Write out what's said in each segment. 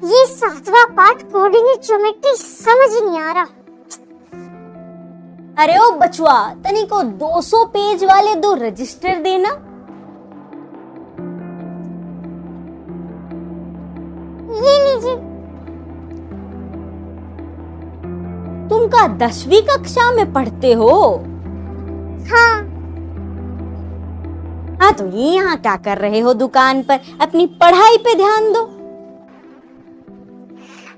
ये सातवां part coordinate geometry समझ ही नहीं आ रहा। अरे ओ बचवा, तनी को 200 पेज वाले 2 रजिस्टर देना। ये लीजिए। तुम का 10वीं कक्षा में पढ़ते हो? हाँ। हाँ तो ये यहाँ क्या कर रहे हो दुकान पर? अपनी पढ़ाई पे ध्यान दो।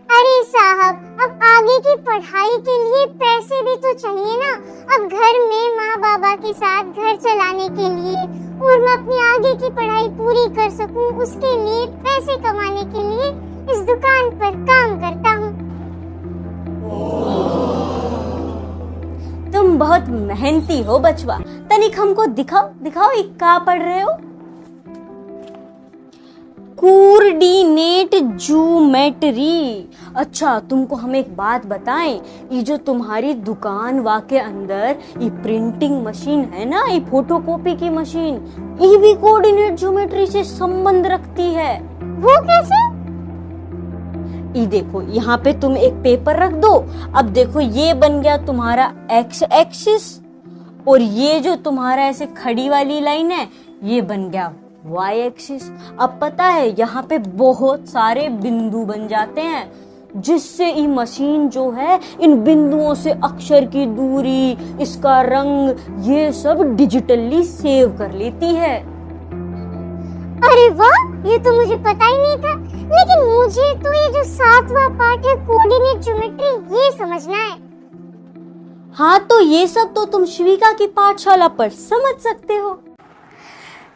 अरे साहब, अब आगे की पढ़ाई के लिए पैसे भी तो चाहिए ना। अब घर में माँ बाबा के साथ घर चलाने के लिए और मैं अपनी आगे की पढ़ाई पूरी कर सकूं, उसके लिए पैसे कमाने के लिए इस दुकान पर काम करता हूँ। तुम बहुत मेहनती हो बचवा। तनिक हमको दिखाओ ये क्या पढ़ रहे हो? Coordinate geometry. अच्छा, तुमको हम एक बात बताएं, ये जो तुम्हारी दुकान के अंदर ये प्रिंटिंग मशीन है ना, ये फोटोकॉपी की मशीन, ये भी कोऑर्डिनेट ज्योमेट्री से संबंध रखती है। वो कैसे? ये देखो, यहाँ पे तुम एक पेपर रख दो। अब देखो, ये बन गया तुम्हारा एक्स एक्सिस, और ये जो तुम्हारा ऐसे खड़ी वाली लाइन है, ये बन गया वाई एक्सिस। अब पता है, यहाँ पे बहुत सारे बिंदु बन जाते हैं, जिससे ये मशीन जो है इन बिंदुओं से अक्षर की दूरी, इसका रंग, ये सब डिजिटली सेव कर लेती है। अरे वाह, ये तो मुझे पता ही नहीं था। लेकिन मुझे तो ये जो सातवां पार्ट है कोऑर्डिनेट ज्योमेट्री, ये समझना है। हाँ तो ये सब तो तुम शिविका की पाठशाला पर समझ सकते हो।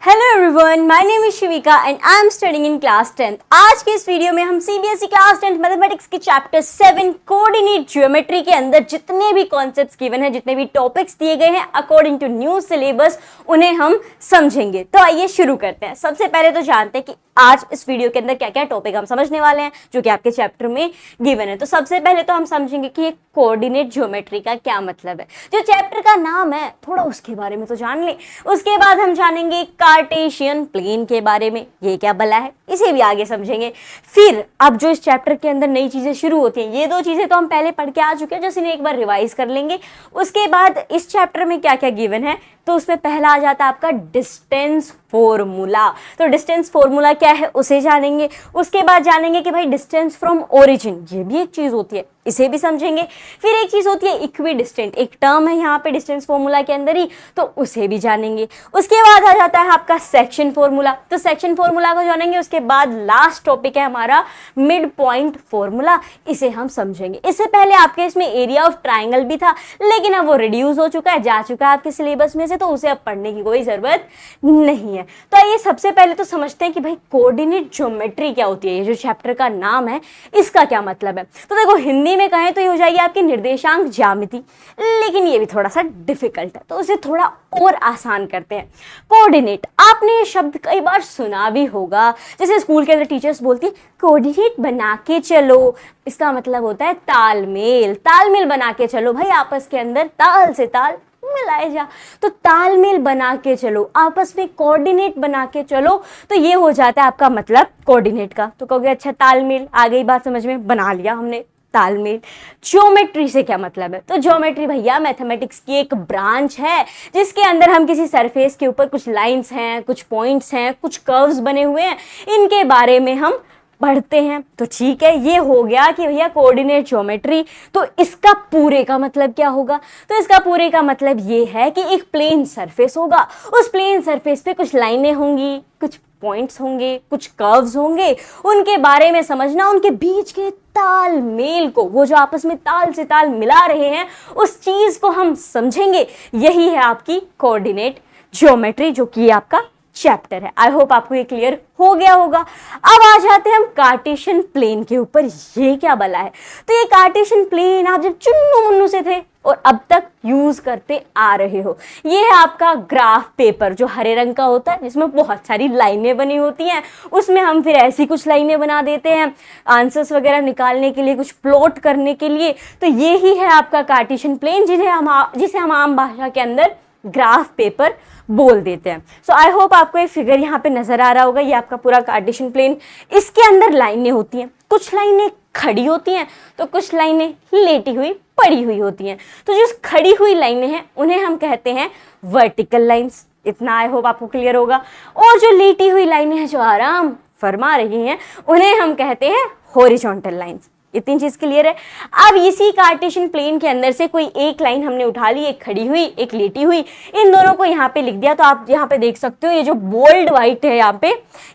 Hello everyone, my name is Shivika and I am studying in class 10th। आज के इस वीडियो में हम सीबीएसई क्लास 10th मैथमेटिक्स के चैप्टर 7 कोऑर्डिनेट ज्योमेट्री के अंदर जितने भी कॉन्सेप्ट्स गिवन हैं, जितने भी टॉपिक्स दिए गए हैं अकॉर्डिंग टू न्यू सिलेबस, उन्हें हम समझेंगे। तो आइए शुरू करते हैं। सबसे पहले तो जानते हैं कि आज इस वीडियो के अंदर क्या क्या टॉपिक हम समझने वाले हैं जो कि आपके चैप्टर में गिवन है। तो सबसे पहले तो हम समझेंगे कि ये कोऑर्डिनेट ज्योमेट्री का क्या मतलब है। जो चैप्टर का नाम है, थोड़ा उसके बारे में तो जान लें। उसके बाद हम जानेंगे कार्टेशियन प्लेन के बारे में, ये क्या बला है, इसे भी आगे समझेंगे। फिर अब जो इस चैप्टर के अंदर नई चीजें शुरू होती हैं, ये 2 चीजें तो हम पहले पढ़ के आ चुके हैं, जैसे इन्हें एक बार रिवाइज कर लेंगे। उसके बाद इस चैप्टर में क्या क्या गिवन है, तो उसमें पहला आ जाता है आपका डिस्टेंस फॉर्मूला। तो डिस्टेंस फॉर्मूला क्या है उसे जानेंगे। उसके बाद जानेंगे कि भाई डिस्टेंस फ्रॉम ओरिजिन, ये भी एक चीज होती है, इसे भी समझेंगे। फिर एक चीज होती है इक्वी डिस्टेंट, एक टर्म है यहाँ पे डिस्टेंस फॉर्मूला के अंदर ही, तो उसे भी जानेंगे। उसके बाद आ जाता है आपका सेक्शन फॉर्मूला, तो सेक्शन फॉर्मूला को जानेंगे। उसके बाद लास्ट टॉपिक है हमारा मिड पॉइंट फॉर्मूला, इसे हम समझेंगे। इससे पहले आपके इसमें एरिया ऑफ ट्राइंगल भी था, लेकिन अब वो रिड्यूस हो चुका है, जा चुका है आपके सिलेबस में से, तो उसे अब पढ़ने की कोई जरूरत नहीं है। तो आइए सबसे पहले तो समझते हैं कि भाई कोऑर्डिनेट ज्योमेट्री क्या होती है। ये जो चैप्टर का नाम है, इसका क्या मतलब है। तो देखो, हिंदी में कहें तो ये हो जाएगी आपकी निर्देशांक ज्यामिति, लेकिन ये भी थोड़ा सा डिफिकल्ट है, तो उसे थोड़ा और आसान करते हैं। कोऑर्डिनेट, आपने ये शब्द कई बार सुना भी होगा, जैसे स्कूल के अंदर टीचर्स बोलती है कोऑर्डिनेट बना के चलो। इसका मतलब होता है तालमेल, तालमेल बना के चलो भाई, आपस के अंदर ताल से ताल मिलाए जा। तो तालमेल बना के चलो, आपस में कोऑर्डिनेट बना के चलो, तो ये हो जाता है आपका मतलब कोऑर्डिनेट का। तो कहोगे अच्छा तालमेल, आ गई बात समझ में, बना लिया हमने तालमेल। ज्योमेट्री से क्या मतलब है, तो ज्योमेट्री भैया मैथमेटिक्स की एक ब्रांच है, जिसके अंदर हम किसी सरफेस के ऊपर कुछ लाइंस हैं, कुछ पॉइंट्स हैं, कुछ कर्व्स बने हुए हैं, इनके बारे में हम पढ़ते हैं। तो ठीक है, ये हो गया कि भैया कोऑर्डिनेट ज्योमेट्री। तो इसका पूरे का मतलब क्या होगा, तो इसका पूरे का मतलब ये है कि एक प्लेन सरफेस होगा, उस प्लेन सरफेस पे कुछ लाइनें होंगी, कुछ पॉइंट्स होंगे, कुछ कर्व्स होंगे, उनके बारे में समझना, उनके बीच के तालमेल को, वो जो आपस में ताल से ताल मिला रहे हैं, उस चीज को हम समझेंगे। यही है आपकी कोऑर्डिनेट ज्योमेट्री, जो कि आपका चैप्टर है। आई होप आपको ये क्लियर हो गया होगा। अब आ जाते हैं हम कार्टेशियन प्लेन के ऊपर। ये क्या बला है, तो ये कार्टेशियन प्लेन आप जब चुन्नू मुन्नू से थे और अब तक यूज करते आ रहे हो। ये है आपका ग्राफ पेपर, जो हरे रंग का होता है, जिसमें बहुत सारी लाइनें बनी होती हैं। उसमें हम फिर ऐसी कुछ लाइनें बना देते हैं आंसर्स वगैरह निकालने के लिए, कुछ प्लॉट करने के लिए। तो ये ही है आपका कार्टेशियन प्लेन, जिसे हम आम भाषा के अंदर ग्राफ पेपर बोल देते हैं। सो आई होप आपको ये फिगर यहाँ पे नजर आ रहा होगा। ये आपका पूरा कार्टेशियन प्लेन, इसके अंदर लाइनें होती हैं, कुछ लाइनें खड़ी होती हैं तो कुछ लाइनें लेटी हुई पड़ी हुई होती हैं। तो जो खड़ी हुई लाइनें हैं उन्हें हम कहते हैं वर्टिकल लाइंस। इतना आई होप आपको क्लियर होगा। और जो लेटी हुई लाइनें हैं जो आराम फरमा रही हैं उन्हें हम कहते हैं हॉरिजॉन्टल लाइंस। इतनी चीज क्लियर है। अब इसी कार्टेशियन प्लेन के अंदर से कोई एक लाइन हमने उठा ली, एक खड़ी हुई एक लेटी हुई, इन दोनों को यहाँ पे लिख दिया। तो आप यहाँ पे देख सकते हो ये जो बोल्ड व्हाइट है यहाँ पे,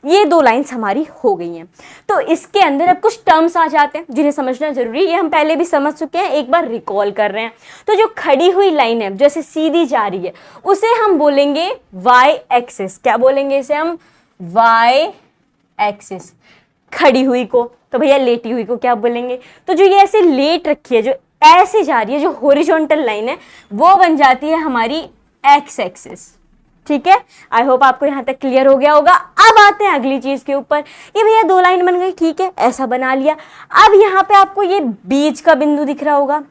ये दो लाइंस हमारी हो गई हैं। तो इसके अंदर अब कुछ टर्म्स आ जाते हैं जिन्हें समझना जरूरी है। ये हम पहले भी समझ चुके हैं, एक बार रिकॉल कर रहे हैं। तो जो खड़ी हुई लाइन है जैसे सीधी जा रही है उसे हम बोलेंगे वाई एक्सिस। क्या बोलेंगे इसे हम? Y axis. खड़ी हुई को तो भैया लेटी हुई को क्या बोलेंगे? तो जो ये ऐसे लेट रखी है, जो ऐसे जा रही है, जो हॉरिजॉन्टल लाइन है, वो बन जाती है हमारी एक्स एक्सिस। ठीक है, आई होप आपको यहां तक क्लियर हो गया होगा। अब आते हैं अगली चीज के ऊपर। ये भैया दो लाइन बन गई, ठीक है, ऐसा बना लिया। अब यहाँ पे आपको ये बीच का बिंदु दिख रहा होगा,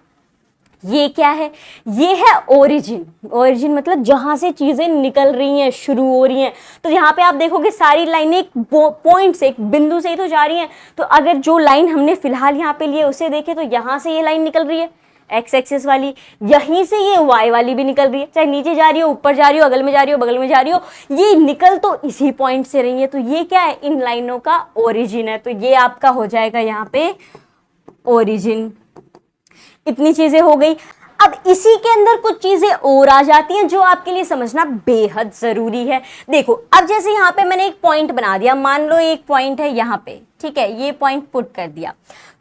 ये क्या है? ये है ओरिजिन। ओरिजिन मतलब जहां से चीजें निकल रही हैं, शुरू हो रही हैं। तो यहाँ पे आप देखोगे सारी लाइनें एक पॉइंट से, एक बिंदु से ही तो जा रही हैं। तो अगर जो लाइन हमने फिलहाल यहाँ पे लिए उसे देखें तो यहाँ से ये लाइन निकल रही है एक्स एक्सिस वाली, यहीं से ये वाई वाली भी निकल रही है, चाहे नीचे जा रही हो, ऊपर जा रही हो, अगल में जा रही हो, बगल में जा रही हो, ये निकल तो इसी पॉइंट से रही है। तो ये क्या है? इन लाइनों का ओरिजिन है। तो ये आपका हो जाएगा यहाँ पे ओरिजिन। इतनी चीजें हो गई। अब इसी के अंदर कुछ चीजें और आ जाती हैं जो आपके लिए समझना बेहद जरूरी है। देखो, अब जैसे यहाँ पे मैंने एक पॉइंट बना दिया, मान लो एक पॉइंट है यहाँ पे, ठीक है, ये पॉइंट पुट कर दिया।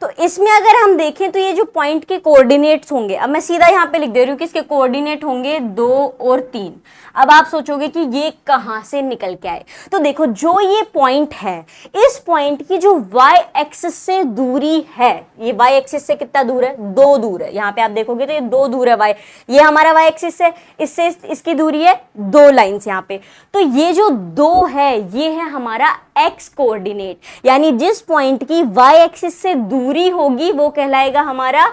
तो इसमें अगर हम देखें तो ये जो पॉइंट के कोऑर्डिनेट्स होंगे, अब मैं सीधा यहाँ पे लिख दे रही हूँ कि इसके कोऑर्डिनेट होंगे 2 और 3। अब आप सोचोगे कि ये कहाँ से निकल के आए? तो देखो, जो ये पॉइंट है, इस पॉइंट की जो वाई एक्सिस से दूरी है, ये वाई एक्सिस से कितना दूर है? 2 दूर है। यहाँ पे आप देखोगे तो ये 2 दूर है वाई, ये हमारा वाई एक्सिस है, इससे इसकी दूरी है 2 लाइन्स यहाँ पे। तो ये जो 2 है ये है हमारा एक्स कोऑर्डिनेट, यानी जिस पॉइंट की वाई एक्सिस से दूरी होगी वो कहलाएगा हमारा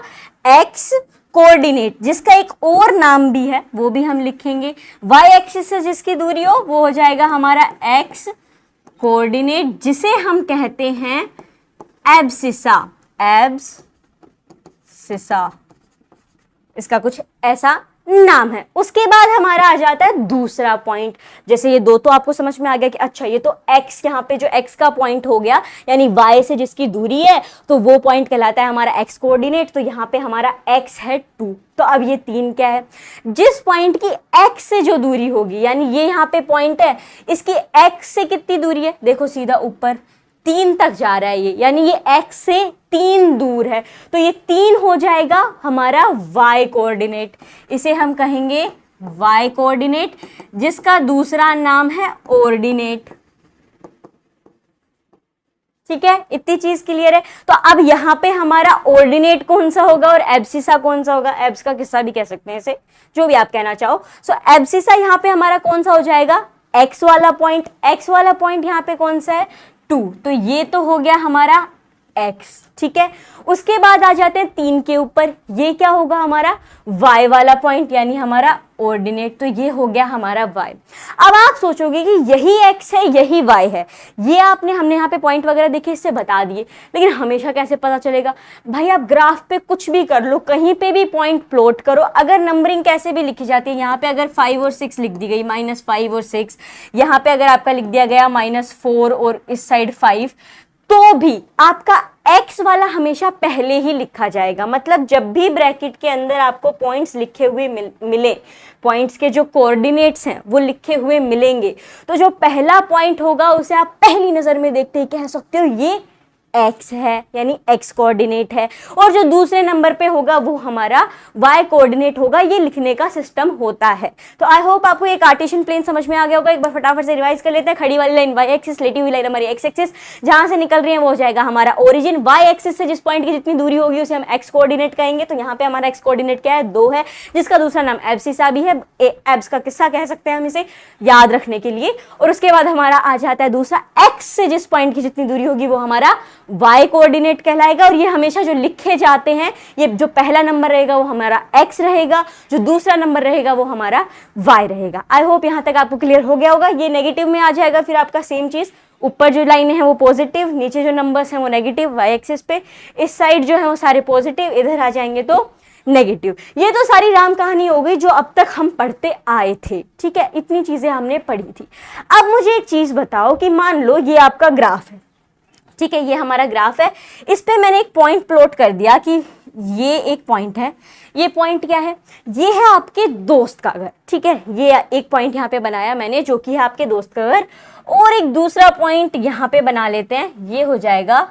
एक्स कोऑर्डिनेट, जिसका एक और नाम भी है वो भी हम लिखेंगे। वाई एक्सिस से जिसकी दूरी हो वो हो जाएगा हमारा एक्स कोऑर्डिनेट, जिसे हम कहते हैं एब्सिसा। एब्सिसा इसका कुछ ऐसा नाम है। उसके बाद हमारा आ जाता है दूसरा पॉइंट। जैसे ये 2 तो आपको समझ में आ गया कि अच्छा ये तो x, यहाँ पे जो x का पॉइंट हो गया, यानी y से जिसकी दूरी है तो वो पॉइंट कहलाता है हमारा x कोऑर्डिनेट। तो यहाँ पे हमारा x है 2। तो अब ये 3 क्या है? जिस पॉइंट की x से जो दूरी होगी, यानी ये यहाँ पे पॉइंट है, इसकी x से कितनी दूरी है? देखो सीधा ऊपर 3 तक जा रहा है ये, यानी ये x से 3 दूर है। तो ये 3 हो जाएगा हमारा y कोऑर्डिनेट। इसे हम कहेंगे y कोऑर्डिनेट, जिसका दूसरा नाम है ऑर्डिनेट। ठीक है, इतनी चीज क्लियर है। तो अब यहाँ पे हमारा ऑर्डिनेट कौन सा होगा और एब्सिसा कौन सा होगा? एब्स का किस्सा भी कह सकते हैं इसे, जो भी आप कहना चाहो। सो एब्सिसा यहाँ पे हमारा कौन सा हो जाएगा? x वाला पॉइंट। x वाला पॉइंट यहाँ पे कौन सा है? 2। तो ये तो हो गया हमारा x। ठीक है, उसके बाद आ जाते हैं 3 के ऊपर। ये क्या होगा? हमारा y वाला पॉइंट, यानी हमारा ऑर्डिनेट। तो ये हो गया हमारा y। अब आप सोचोगे कि यही x है यही y है, ये हमने यहाँ पे पॉइंट वगैरह देखे, इससे बता दिए, लेकिन हमेशा कैसे पता चलेगा? भाई आप ग्राफ पे कुछ भी कर लो, कहीं पे भी पॉइंट प्लॉट करो, अगर नंबरिंग कैसे भी लिखी जाती है, यहाँ पे अगर 5 और 6 लिख दी गई, -5 और 6, यहाँ पे अगर आपका लिख दिया गया -4 और इस साइड 5, तो भी आपका x वाला हमेशा पहले ही लिखा जाएगा। मतलब जब भी ब्रैकेट के अंदर आपको पॉइंट्स लिखे हुए मिले, पॉइंट्स के जो कोऑर्डिनेट्स हैं वो लिखे हुए मिलेंगे, तो जो पहला पॉइंट होगा उसे आप पहली नजर में देखते ही कह सकते हो ये x है, यानी x कोऑर्डिनेट है। और जो दूसरे नंबर पे होगा वो हमारा y कोऑर्डिनेट होगा। ये लिखने का सिस्टम होता है। तो आई होप आपको ये कार्टेशियन प्लेन समझ में आ गया होगा। एक बार फटाफट से रिवाइज कर लेते हैं। खड़ी वाली लाइन y एक्सिस, लेटी हुई लाइन हमारी x एक्सिस, जहां से निकल रही है वो हो जाएगा हमारा ओरिजिन। y एक्सिस से जिस पॉइंट की जितनी दूरी होगी उसे हम x कोऑर्डिनेट कहेंगे। तो यहाँ पे हमारा x कोऑर्डिनेट क्या है? 2 है, जिसका दूसरा नाम एब्सिसा भी है। एब्स का किस्सा कह सकते हैं हम इसे याद रखने के लिए। और उसके बाद हमारा आ जाता है दूसरा, x से जिस पॉइंट की जितनी दूरी होगी वो हमारा y कोऑर्डिनेट कहलाएगा। और ये हमेशा जो लिखे जाते हैं, ये जो पहला नंबर रहेगा वो हमारा x रहेगा, जो दूसरा नंबर रहेगा वो हमारा y रहेगा। आई होप यहां तक आपको क्लियर हो गया होगा। ये नेगेटिव में आ जाएगा फिर आपका सेम चीज ऊपर जो लाइनें हैं वो पॉजिटिव, नीचे जो नंबर्स हैं वो नेगेटिव वाई एक्सिस पे, इस साइड जो है वो सारे पॉजिटिव, इधर आ जाएंगे तो नेगेटिव। ये तो सारी राम कहानी हो गई जो अब तक हम पढ़ते आए थे, ठीक है, इतनी चीजें हमने पढ़ी थी। अब मुझे एक चीज बताओ कि मान लो ये आपका ग्राफ है, ठीक है, ये हमारा ग्राफ है, इस पे मैंने एक पॉइंट प्लॉट कर दिया कि ये एक पॉइंट है, ये पॉइंट क्या है, ये है आपके दोस्त का घर, ठीक है, ये एक पॉइंट यहाँ पे बनाया मैंने जो कि है आपके दोस्त का घर, और एक दूसरा पॉइंट यहाँ पे बना लेते हैं, ये हो जाएगा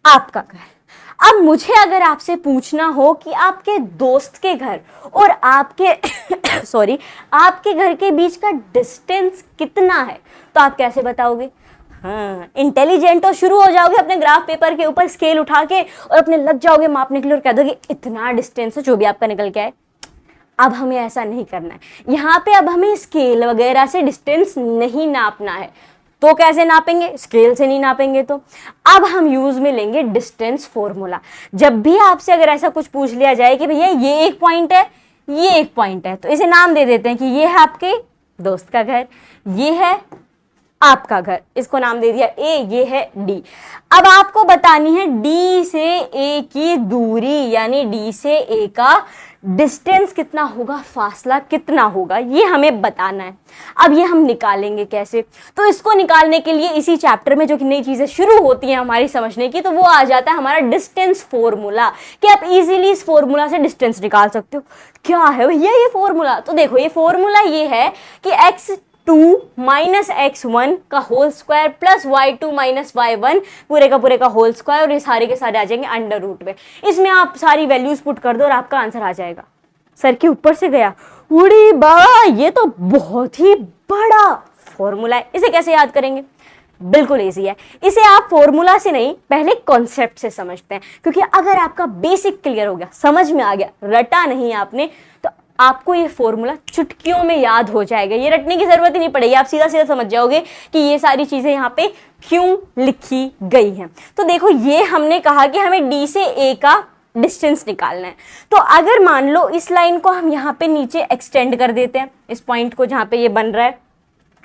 आपका घर। अब मुझे अगर आपसे पूछना हो कि आपके दोस्त के घर और आपके सॉरी आपके घर के बीच का डिस्टेंस कितना है, तो आप कैसे बताओगे? हाँ, इंटेलिजेंट, और शुरू हो जाओगे अपने ग्राफ पेपर के ऊपर स्केल उठा के और अपने लग जाओगे मापने के लिए और कह दोगे इतना डिस्टेंस है जो भी आपका निकल के आए। अब हमें ऐसा नहीं करना है, यहाँ पे अब हमें स्केल वगैरह से डिस्टेंस नहीं नापना है। तो कैसे नापेंगे? स्केल से नहीं नापेंगे। तो अब हम यूज में लेंगे डिस्टेंस फॉर्मूला। जब भी आपसे अगर ऐसा कुछ पूछ लिया जाए कि भैया ये एक पॉइंट है, ये एक पॉइंट है, तो इसे नाम दे देते हैं कि ये है आपके दोस्त का घर, ये है आपका घर, इसको नाम दे दिया ए, ये है डी। अब आपको बतानी है डी से ए की दूरी, यानी डी से ए का डिस्टेंस कितना होगा, फासला कितना होगा, ये हमें बताना है। अब ये हम निकालेंगे कैसे? तो इसको निकालने के लिए इसी चैप्टर में जो कि नई चीजें शुरू होती हैं हमारी समझने की, तो वो आ जाता है हमारा डिस्टेंस फॉर्मूला, कि आप इजीली इस फॉर्मूला से डिस्टेंस निकाल सकते हो। क्या है भैया ये फॉर्मूला? तो देखो ये फॉर्मूला ये है कि x2 माइनस x1 का whole square plus y2 minus y1 पूरे का होल स्क्वायर, और ये सारे के सारे आ जाएंगे अंडर रूट में। इसमें आप सारी वैल्यूज पुट कर दो और आपका आंसर आ जाएगा। सर के ऊपर से गया, उड़ी बाबा, ये तो बहुत ही बड़ा फॉर्मूला है, इसे कैसे याद करेंगे? बिल्कुल इजी है। इसे आप फॉर्मूला से नहीं, पहले कॉन्सेप्ट से समझते हैं, क्योंकि अगर आपका बेसिक क्लियर हो गया, समझ में आ गया, रटा नहीं आपने, तो आपको ये फॉर्मूला चुटकियों में याद हो जाएगा। ये रटने की जरूरत ही नहीं पड़ेगी, आप सीधा सीधा समझ जाओगे कि ये सारी चीजें यहाँ पे क्यों लिखी गई हैं। तो देखो ये हमने कहा कि हमें डी से ए का डिस्टेंस निकालना है। तो अगर मान लो इस लाइन को हम यहाँ पे नीचे एक्सटेंड कर देते हैं, इस पॉइंट को जहाँ पे ये बन रहा है,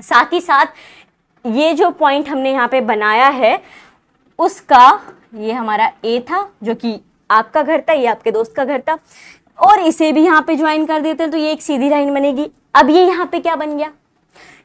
साथ ही साथ ये जो पॉइंट हमने यहाँ पे बनाया है उसका, ये हमारा ए था जो कि आपका घर था, ये आपके दोस्त का घर था, और इसे भी यहाँ पे ज्वाइन कर देते हैं तो ये एक सीधी लाइन बनेगी। अब ये यहाँ पे क्या बन गया?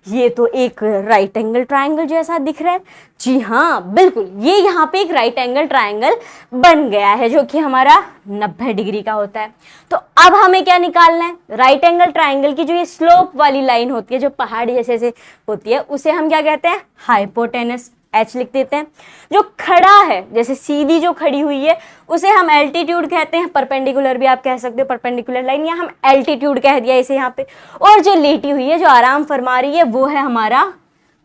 ये तो एक राइट एंगल ट्रायंगल जैसा दिख रहा है। जी हाँ बिल्कुल, ये यहाँ पे एक राइट एंगल ट्रायंगल बन गया है जो कि हमारा 90 डिग्री का होता है। तो अब हमें क्या निकालना है? राइट एंगल ट्रायंगल की जो ये स्लोप वाली लाइन होती है, जो पहाड़ जैसे होती है, उसे हम क्या कहते हैं? हाइपोटेनस, एच लिख देते हैं। जो खड़ा है, जैसे सीधी जो खड़ी हुई है, उसे हम एल्टीट्यूड कहते हैं। परपेंडिकुलर भी आप कह सकते हो, परपेंडिकुलर लाइन, या हम एल्टीट्यूड कह दिया इसे यहाँ पे। और जो लेटी हुई है, जो आराम फरमा रही है, वो है हमारा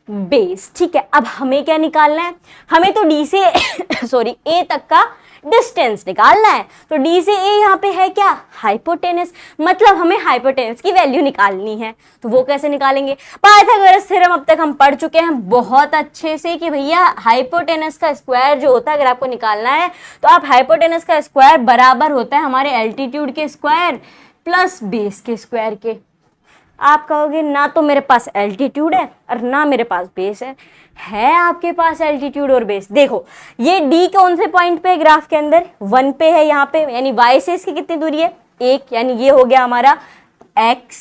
बेस। ठीक है, अब हमें क्या निकालना है? हमें तो डी से सॉरी ए तक का डिस्टेंस निकालना है। तो डी से ए यहाँ पे है क्या? हाइपोटेनस, मतलब हमें हाइपोटेनस की वैल्यू निकालनी है। तो वो कैसे निकालेंगे? पाइथागोरस थ्योरम अब तक हम पढ़ चुके हैं बहुत अच्छे से कि भैया हाइपोटेनस का स्क्वायर जो होता है, अगर आपको निकालना है तो आप हाइपोटेनस का स्क्वायर बराबर होता है हमारे एल्टीट्यूड के स्क्वायर प्लस बेस के स्क्वायर के। आप कहोगे ना तो मेरे पास एल्टीट्यूड है और ना मेरे पास बेस है आपके पास एल्टीट्यूड और बेस। देखो ये डी कौन से पॉइंट पे है ग्राफ के अंदर? 1 पे है यहाँ पे, यानी वाई से इसकी कितनी दूरी है? 1, यानी ये हो गया हमारा x।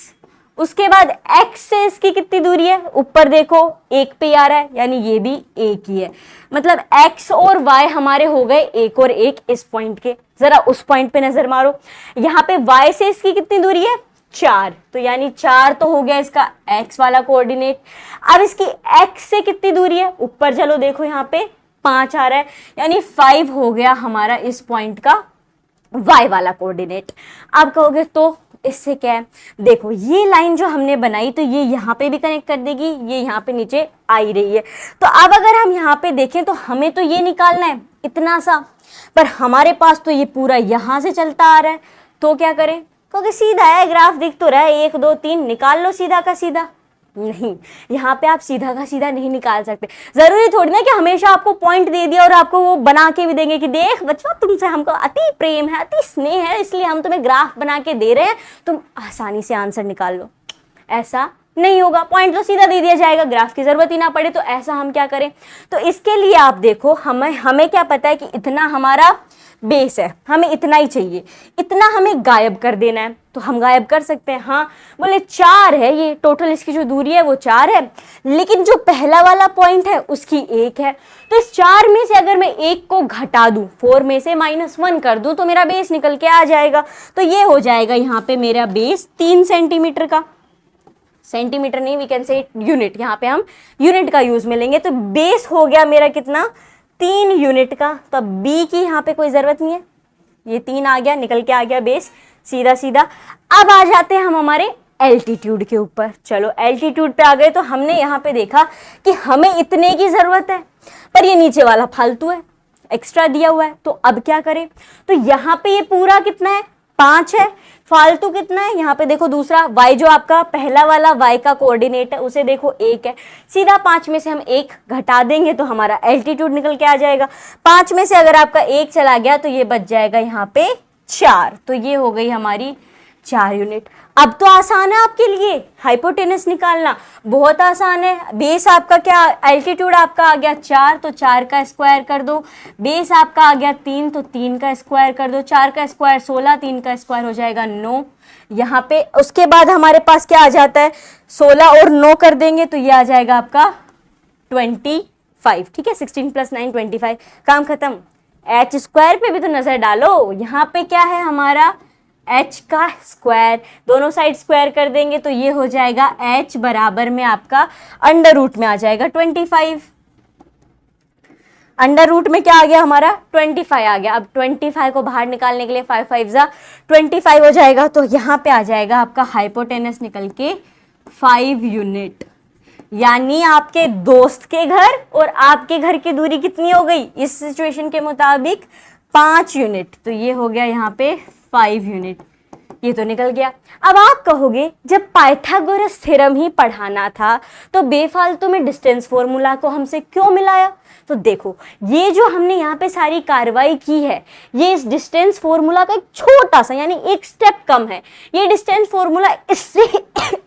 उसके बाद x से इसकी कितनी दूरी है? ऊपर देखो 1 पे आ रहा है, यानी ये भी 1 ही है। मतलब x और y हमारे हो गए 1 और 1 इस पॉइंट के। जरा उस पॉइंट पे नजर मारो, यहाँ पे y से इसकी कितनी दूरी है? 4, तो यानी 4 तो हो गया इसका x वाला कोऑर्डिनेट। अब इसकी x से कितनी दूरी है? ऊपर चलो देखो यहाँ पे 5 आ रहा है, यानी 5 हो गया हमारा इस पॉइंट का y वाला कोऑर्डिनेट। अब कहोगे तो इससे क्या है? देखो ये लाइन जो हमने बनाई तो ये यहाँ पे भी कनेक्ट कर देगी, ये यहाँ पे नीचे आ ही रही है। तो अब अगर हम यहाँ पे देखें तो हमें तो ये निकालना है इतना सा, पर हमारे पास तो ये पूरा यहाँ से चलता आ रहा है। तो क्या करें? क्योंकि सीधा है, ग्राफ दिख तो रहा है, 1 2 3, निकाल लो सीधा का सीधा। नहीं, यहाँ पे आप सीधा का सीधा नहीं निकाल सकते। जरूरी थोड़ी ना कि हमेशा आपको पॉइंट दे दिया और आपको वो बना के भी देंगे कि देख बच्चों तुमसे हमको अति प्रेम है, अति स्नेह है, इसलिए हम तुम्हें ग्राफ बना के दे रहे हैं, तुम आसानी से आंसर निकाल लो। ऐसा नहीं होगा, पॉइंट तो सीधा दे दिया जाएगा, ग्राफ की जरूरत ही ना पड़े। तो ऐसा हम क्या करें, तो इसके लिए आप देखो हमें क्या पता है कि इतना हमारा बेस है, हमें इतना ही चाहिए, इतना हमें गायब कर देना है। तो हम गायब कर सकते हैं। हाँ बोले 4 है, ये टोटल इसकी जो दूरी है वो 4 है, लेकिन जो पहला वाला पॉइंट है उसकी 1 है। तो इस 4 में से अगर मैं 1 को घटा दूं, 4 में से -1 कर दूं, तो मेरा बेस निकल के आ जाएगा। तो ये हो जाएगा यहाँ पे मेरा बेस 3 सेंटीमीटर का। सेंटीमीटर नहीं, वी कैन से यूनिट, यहाँ पे हम यूनिट का यूज में लेंगे। तो बेस हो गया मेरा कितना, 3 यूनिट का। तो अब बी की यहाँ पे कोई जरूरत नहीं है, ये 3 आ गया, निकल के आ गया बेस सीधा सीधा। अब आ जाते हैं हम हमारे एल्टीट्यूड के ऊपर। चलो एल्टीट्यूड पे आ गए, तो हमने यहाँ पे देखा कि हमें इतने की जरूरत है, पर ये नीचे वाला फालतू है, एक्स्ट्रा दिया हुआ है। तो अब क्या करें, तो यहाँ पे ये पूरा कितना है, 5 है, फालतू कितना है, यहाँ पे देखो दूसरा y, जो आपका पहला वाला y का कोऑर्डिनेट है, उसे देखो 1 है, सीधा 5 में से हम 1 घटा देंगे तो हमारा एल्टीट्यूड निकल के आ जाएगा। 5 में से अगर आपका 1 चला गया तो ये बच जाएगा यहाँ पे 4। तो ये हो गई हमारी 4 यूनिट। अब तो आसान है आपके लिए हाइपोटेनस निकालना, बहुत आसान है। बेस आपका क्या, एल्टीट्यूड आपका आ गया 4, तो 4 का स्क्वायर कर दो। बेस आपका आ गया 3, तो 3 का स्क्वायर कर दो। 4 का स्क्वायर 16, 3 का स्क्वायर हो जाएगा 9 यहाँ पे। उसके बाद हमारे पास क्या आ जाता है, 16 और 9 कर देंगे तो ये आ जाएगा आपका 25। ठीक है, 16 + 9 25, काम खत्म। एच स्क्वायर पे भी तो नजर डालो, यहाँ पे क्या है हमारा h का स्क्वायर, दोनों साइड स्क्वायर कर देंगे तो ये हो जाएगा h बराबर में आपका अंडर रूट में आ जाएगा 25। अंडर रूट में क्या आ गया हमारा 25 आ गया। अब 25 को बाहर निकालने के लिए 5 5 25 हो जाएगा। तो यहाँ पे आ जाएगा आपका हाइपोटेनस निकल के 5 यूनिट। यानी आपके दोस्त के घर और आपके घर की दूरी कितनी हो गई इस सिचुएशन के मुताबिक, 5 यूनिट। तो ये हो गया यहाँ पे 5 यूनिट, ये तो निकल गया। अब आप कहोगे जब पाइथागोरस थ्योरम ही पढ़ाना था तो बेफालतू में डिस्टेंस फॉर्मूला को हमसे क्यों मिलाया। तो देखो ये जो हमने यहाँ पे सारी कार्रवाई की है, ये इस डिस्टेंस फॉर्मूला का एक छोटा सा यानी एक स्टेप कम है। ये डिस्टेंस फॉर्मूला इससे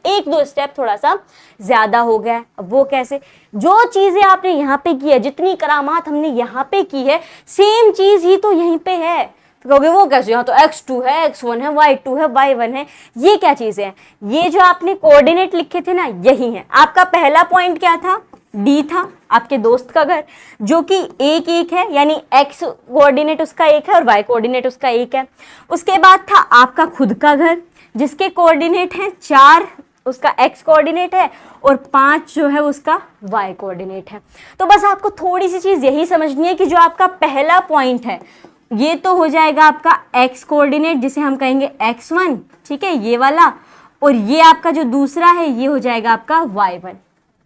1-2 स्टेप थोड़ा सा ज्यादा हो गया है। अब वो कैसे, जो चीजें आपने यहाँ पे की है, जितनी करामात हमने यहाँ पे की है, सेम चीज ही तो यहीं पे है। तो कहोगे वो कैसे, यहाँ तो x2 है, x1 है, y2 है, y1 है, ये क्या चीजें हैं। ये जो आपने कोऑर्डिनेट लिखे थे ना, यही है। आपका पहला पॉइंट क्या था, D था, आपके दोस्त का घर, जो कि 1 है, यानी x कोऑर्डिनेट उसका 1 है और y कोऑर्डिनेट उसका 1 है। उसके बाद था आपका खुद का घर, जिसके कोऑर्डिनेट हैं 4, उसका x कोऑर्डिनेट है, और 5 जो है उसका y कोऑर्डिनेट है। तो बस आपको थोड़ी सी चीज यही समझनी है कि जो आपका पहला पॉइंट है ये तो हो जाएगा आपका x कोऑर्डिनेट, जिसे हम कहेंगे x1, ठीक है, ये वाला, और ये आपका जो दूसरा है ये हो जाएगा आपका y1।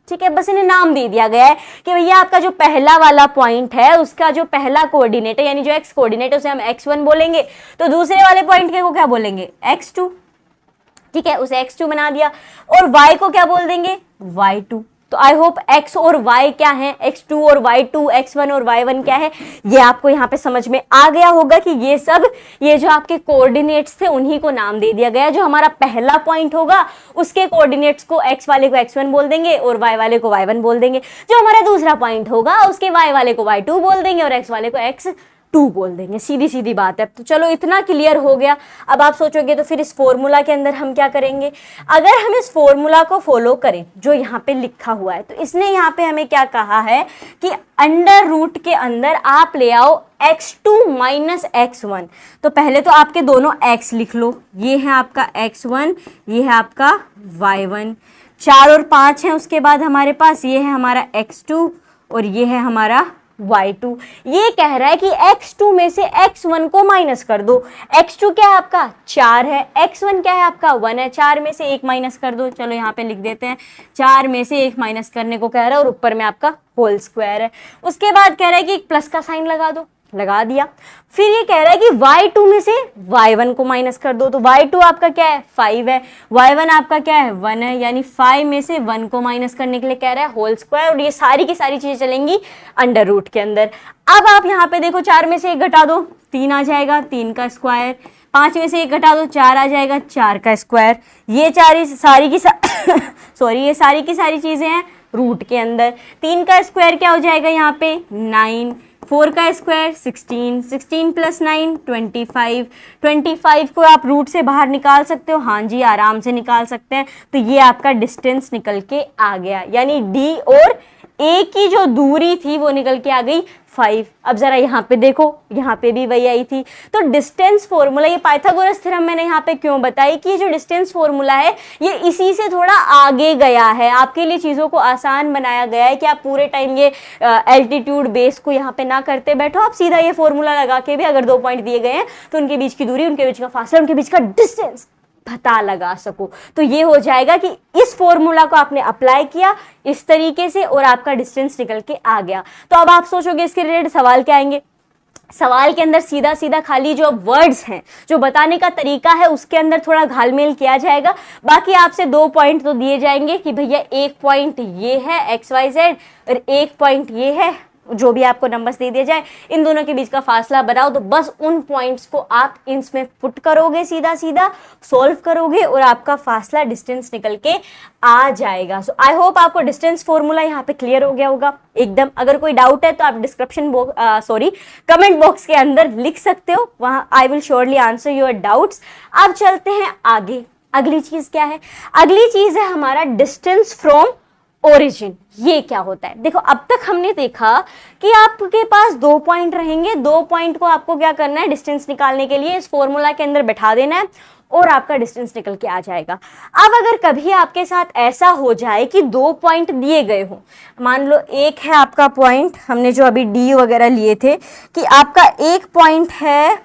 ठीक है, बस इन्हें नाम दे दिया गया है कि भैया आपका जो पहला वाला पॉइंट है उसका जो पहला कोऑर्डिनेट है, यानी जो x कोऑर्डिनेट है उसे हम x1 बोलेंगे, तो दूसरे वाले पॉइंट के को क्या बोलेंगे, x2। ठीक है, उसे x2 बना दिया, और y को क्या बोल देंगे, y2। तो आई होप x और y क्या है, x2 और y2, x1 और y1 क्या है, ये आपको यहाँ पे समझ में आ गया होगा कि ये सब, ये जो आपके कोऑर्डिनेट्स थे उन्हीं को नाम दे दिया गया। जो हमारा पहला पॉइंट होगा उसके कोऑर्डिनेट्स को x वाले को x1 बोल देंगे और y वाले को y1 बोल देंगे। जो हमारा दूसरा पॉइंट होगा उसके y वाले को y2 बोल देंगे और x वाले को x2 बोल देंगे। सीधी सीधी बात है। तो चलो इतना क्लियर हो गया। अब आप सोचोगे तो फिर इस फॉर्मूला के अंदर हम क्या करेंगे। अगर हम इस फॉर्मूला को फॉलो करें जो यहाँ पे लिखा हुआ है, तो इसने यहाँ पे हमें क्या कहा है कि अंडर रूट के अंदर आप ले आओ x2 - x1। तो पहले तो आपके दोनों x लिख लो, ये है आपका x1, ये है आपका y1, 4 और 5 है। उसके बाद हमारे पास ये है हमारा x2 और ये है हमारा y2। ये कह रहा है कि x2 में से x1 को माइनस कर दो। x2 क्या है आपका 4 है, x1 क्या है आपका 1 है, 4 में से 1 माइनस कर दो। चलो यहाँ पे लिख देते हैं 4 में से 1 माइनस करने को कह रहा है और ऊपर में आपका होल स्क्वायर है। उसके बाद कह रहा है कि एक प्लस का साइन लगा दो, लगा दिया। फिर ये कह रहा है कि y2 में से y1 को माइनस कर दो। तो y2 आपका क्या है 5 है, y1 आपका क्या है 1 है, यानी 5 में से 1 को माइनस करने के लिए कह रहा है होल स्क्वायर। और ये सारी की सारी चीजें चलेंगी अंडर रूट के अंदर। अब आप यहाँ पे देखो 4 में से 1 घटा दो, 3 आ जाएगा, 3 का स्क्वायर, 5 में से 1 घटा दो 4 आ जाएगा, 4 का स्क्वायर। ये सारी की सारी चीजें हैं रूट के अंदर। 3 का स्क्वायर क्या हो जाएगा यहाँ पे 9, 4 का स्क्वायर 16, 16 प्लस 9 25, 25 को आप रूट से बाहर निकाल सकते हो, हाँ जी आराम से निकाल सकते हैं। तो ये आपका डिस्टेंस निकल के आ गया, यानी डी और ए की जो दूरी थी वो निकल के आ गई 5। अब जरा यहाँ पे देखो, यहाँ पे भी वही आई थी। तो डिस्टेंस फॉर्मूला, ये पाइथागोरस थ्योरम मैंने यहाँ पे क्यों बताई कि ये जो डिस्टेंस फॉर्मूला है ये इसी से थोड़ा आगे गया है, आपके लिए चीज़ों को आसान बनाया गया है कि आप पूरे टाइम ये एल्टीट्यूड बेस को यहाँ पे ना करते बैठो, आप सीधा ये फॉर्मूला लगा के भी अगर 2 पॉइंट दिए गए हैं तो उनके बीच की दूरी, उनके बीच का फासला, उनके बीच का डिस्टेंस पता लगा सको। तो ये हो जाएगा कि इस फॉर्मूला को आपने अप्लाई किया इस तरीके से और आपका डिस्टेंस निकल के आ गया। तो अब आप सोचोगे इसके रिलेटेड सवाल क्या आएंगे। सवाल के अंदर सीधा सीधा खाली जो वर्ड्स हैं, जो बताने का तरीका है उसके अंदर थोड़ा घालमेल किया जाएगा। बाकी आपसे 2 पॉइंट तो दिए जाएंगे कि भैया 1 पॉइंट ये है XYZ और 1 पॉइंट ये है, जो भी आपको नंबर्स दे दिया जाए इन दोनों के बीच का फासला बनाओ। तो बस उन पॉइंट्स को आप इसमें पुट करोगे, सीधा सीधा सॉल्व करोगे और आपका फासला डिस्टेंस निकल के आ जाएगा। सो आई होप आपको डिस्टेंस फॉर्मूला यहाँ पे क्लियर हो गया होगा एकदम। अगर कोई डाउट है तो आप कमेंट बॉक्स के अंदर लिख सकते हो, वहाँ I will surely answer your doubts. अब चलते हैं आगे। अगली चीज क्या है? अगली चीज है हमारा डिस्टेंस फ्रॉम ओरिजिन। ये क्या होता है? देखो अब तक हमने देखा कि आपके पास 2 पॉइंट रहेंगे, 2 पॉइंट को आपको क्या करना है, डिस्टेंस निकालने के लिए इस फॉर्मूला के अंदर बैठा देना है और आपका डिस्टेंस निकल के आ जाएगा। अब अगर कभी आपके साथ ऐसा हो जाए कि 2 पॉइंट दिए गए हो, मान लो एक है आपका पॉइंट, हमने जो अभी डी वगैरह लिए थे कि आपका एक पॉइंट है,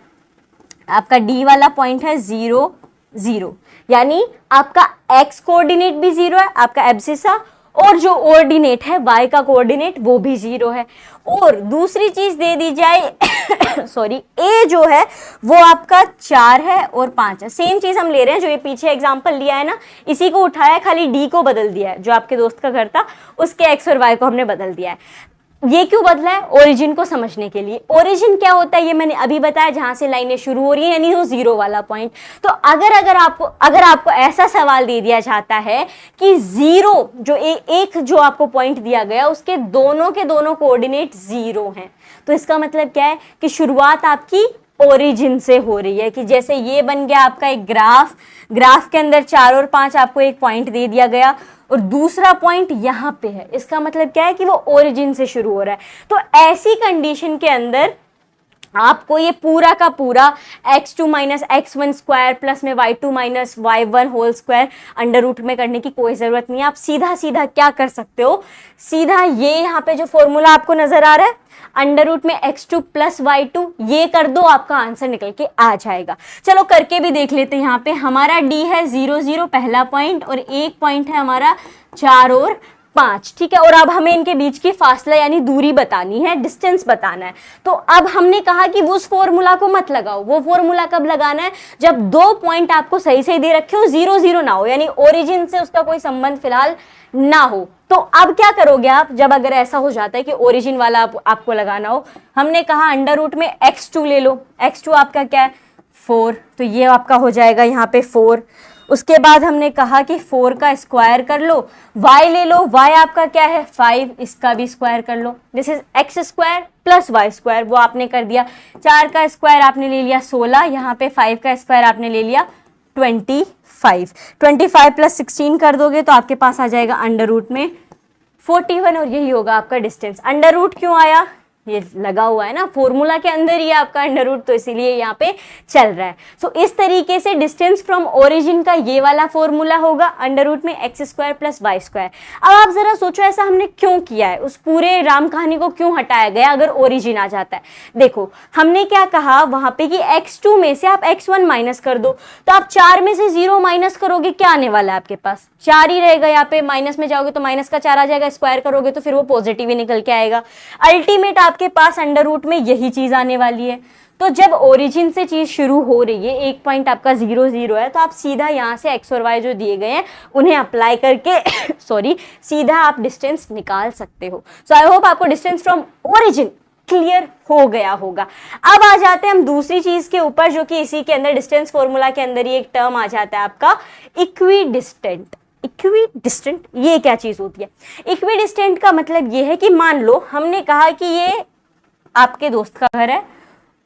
आपका डी वाला पॉइंट है 0 0, यानी आपका एक्स कोऑर्डिनेट भी 0 है, आपका एब्सिसा, और जो ऑर्डिनेट है y का कोऑर्डिनेट वो भी 0 है। और दूसरी चीज दे दी जाए सॉरी, a जो है वो आपका 4 है और 5 है। सेम चीज हम ले रहे हैं जो ये पीछे एग्जांपल लिया है ना, इसी को उठाया, खाली d को बदल दिया है, जो आपके दोस्त का घर था उसके x और y को हमने बदल दिया है। ये क्यों बदला है? ओरिजिन को समझने के लिए। ओरिजिन क्या होता है ये मैंने अभी बताया, जहां से लाइनें शुरू हो रही है, यानी वो 0 वाला पॉइंट। तो अगर आपको ऐसा सवाल दे दिया जाता है कि 0 जो एक जो आपको पॉइंट दिया गया उसके दोनों के दोनों कोऑर्डिनेट 0 हैं, तो इसका मतलब क्या है कि शुरुआत आपकी ओरिजिन से हो रही है। कि जैसे ये बन गया आपका एक ग्राफ के अंदर 4 और 5 आपको एक पॉइंट दे दिया गया और दूसरा पॉइंट यहाँ पे है, इसका मतलब क्या है कि वो ओरिजिन से शुरू हो रहा है। तो ऐसी कंडीशन के अंदर आपको ये पूरा का पूरा x2 minus x1 square plus में y2 minus y1 whole square under root में करने की कोई ज़रूरत नहीं है। आप सीधा सीधा क्या कर सकते हो, सीधा ये यहाँ पे जो फॉर्मूला आपको नजर आ रहा है अंडर रूट में x2 प्लस y2, ये कर दो, आपका आंसर निकल के आ जाएगा। चलो करके भी देख लेते हैं। यहाँ पे हमारा d है 0 0 पहला पॉइंट और एक पॉइंट है हमारा 4 और 5, ठीक है। और अब हमें इनके बीच की फासला यानी दूरी बतानी है, डिस्टेंस बताना है। तो अब हमने कहा कि उस फॉर्मूला को मत लगाओ। वो फॉर्मूला कब लगाना है? जब 2 पॉइंट आपको सही सही दे रखे हो, 0 0 ना हो, यानी ओरिजिन से उसका कोई संबंध फिलहाल ना हो। तो अब क्या करोगे आप, जब अगर ऐसा हो जाता है कि ओरिजिन वाला आपको लगाना हो, हमने कहा अंडर रूट में x2 ले लो। x2 आपका क्या है 4, तो ये आपका हो जाएगा यहाँ पे 4। उसके बाद हमने कहा कि 4 का स्क्वायर कर लो, y ले लो, y आपका क्या है 5, इसका भी स्क्वायर कर लो। This is x square plus y square, वो आपने कर दिया। 4 का स्क्वायर आपने ले लिया 16, यहाँ पे 5 का स्क्वायर आपने ले लिया 25। 25 प्लस 16 कर दोगे तो आपके पास आ जाएगा अंडर रूट में 41 और यही होगा आपका डिस्टेंस। अंडर रूट क्यों आया? ये लगा हुआ है ना फॉर्मूला के अंदर ही आपका अंडर रूट, तो इसीलिए यहाँ पे चल रहा है। सो इस तरीके से डिस्टेंस फ्रॉम ओरिजिन का ये वाला फॉर्मूला होगा अंडर रूट में x square plus y square. अब आप जरा सोचो ऐसा हमने क्यों किया है, उस पूरे राम कहानी को क्यों हटाया गया अगर ओरिजिन आ जाता है। देखो हमने क्या कहा वहां पे कि x2 में से आप x1 माइनस कर दो, तो आप 4 में से 0 माइनस करोगे, क्या आने वाला है आपके पास 4 ही रहेगा। यहाँ पे माइनस में जाओगे तो माइनस का 4 आ जाएगा, स्क्वायर करोगे तो फिर वो पॉजिटिव ही निकल के आएगा। अल्टीमेट आपके पास अंडर रूट में यही चीज आने वाली है। तो जब ओरिजिन से चीज शुरू हो रही है, एक पॉइंट आपका 0 0 है, तो आप सीधा यहाँ से x और y जो दिए गए हैं उन्हें अप्लाई करके सीधा आप डिस्टेंस निकाल सकते हो। सो आई होप आपको डिस्टेंस फ्रॉम ओरिजिन क्लियर हो गया होगा। अब आ जाते हैं हम दूसरी चीज के ऊपर, जो कि इसी के अंदर डिस्टेंस फॉर्मूला के अंदर ही एक टर्म आ जाता है आपका इक्विडिस्टेंट। इक्विडिस्टेंट ये क्या चीज होती है? इक्विडिस्टेंट का मतलब ये है कि मान लो हमने कहा कि ये आपके दोस्त का घर है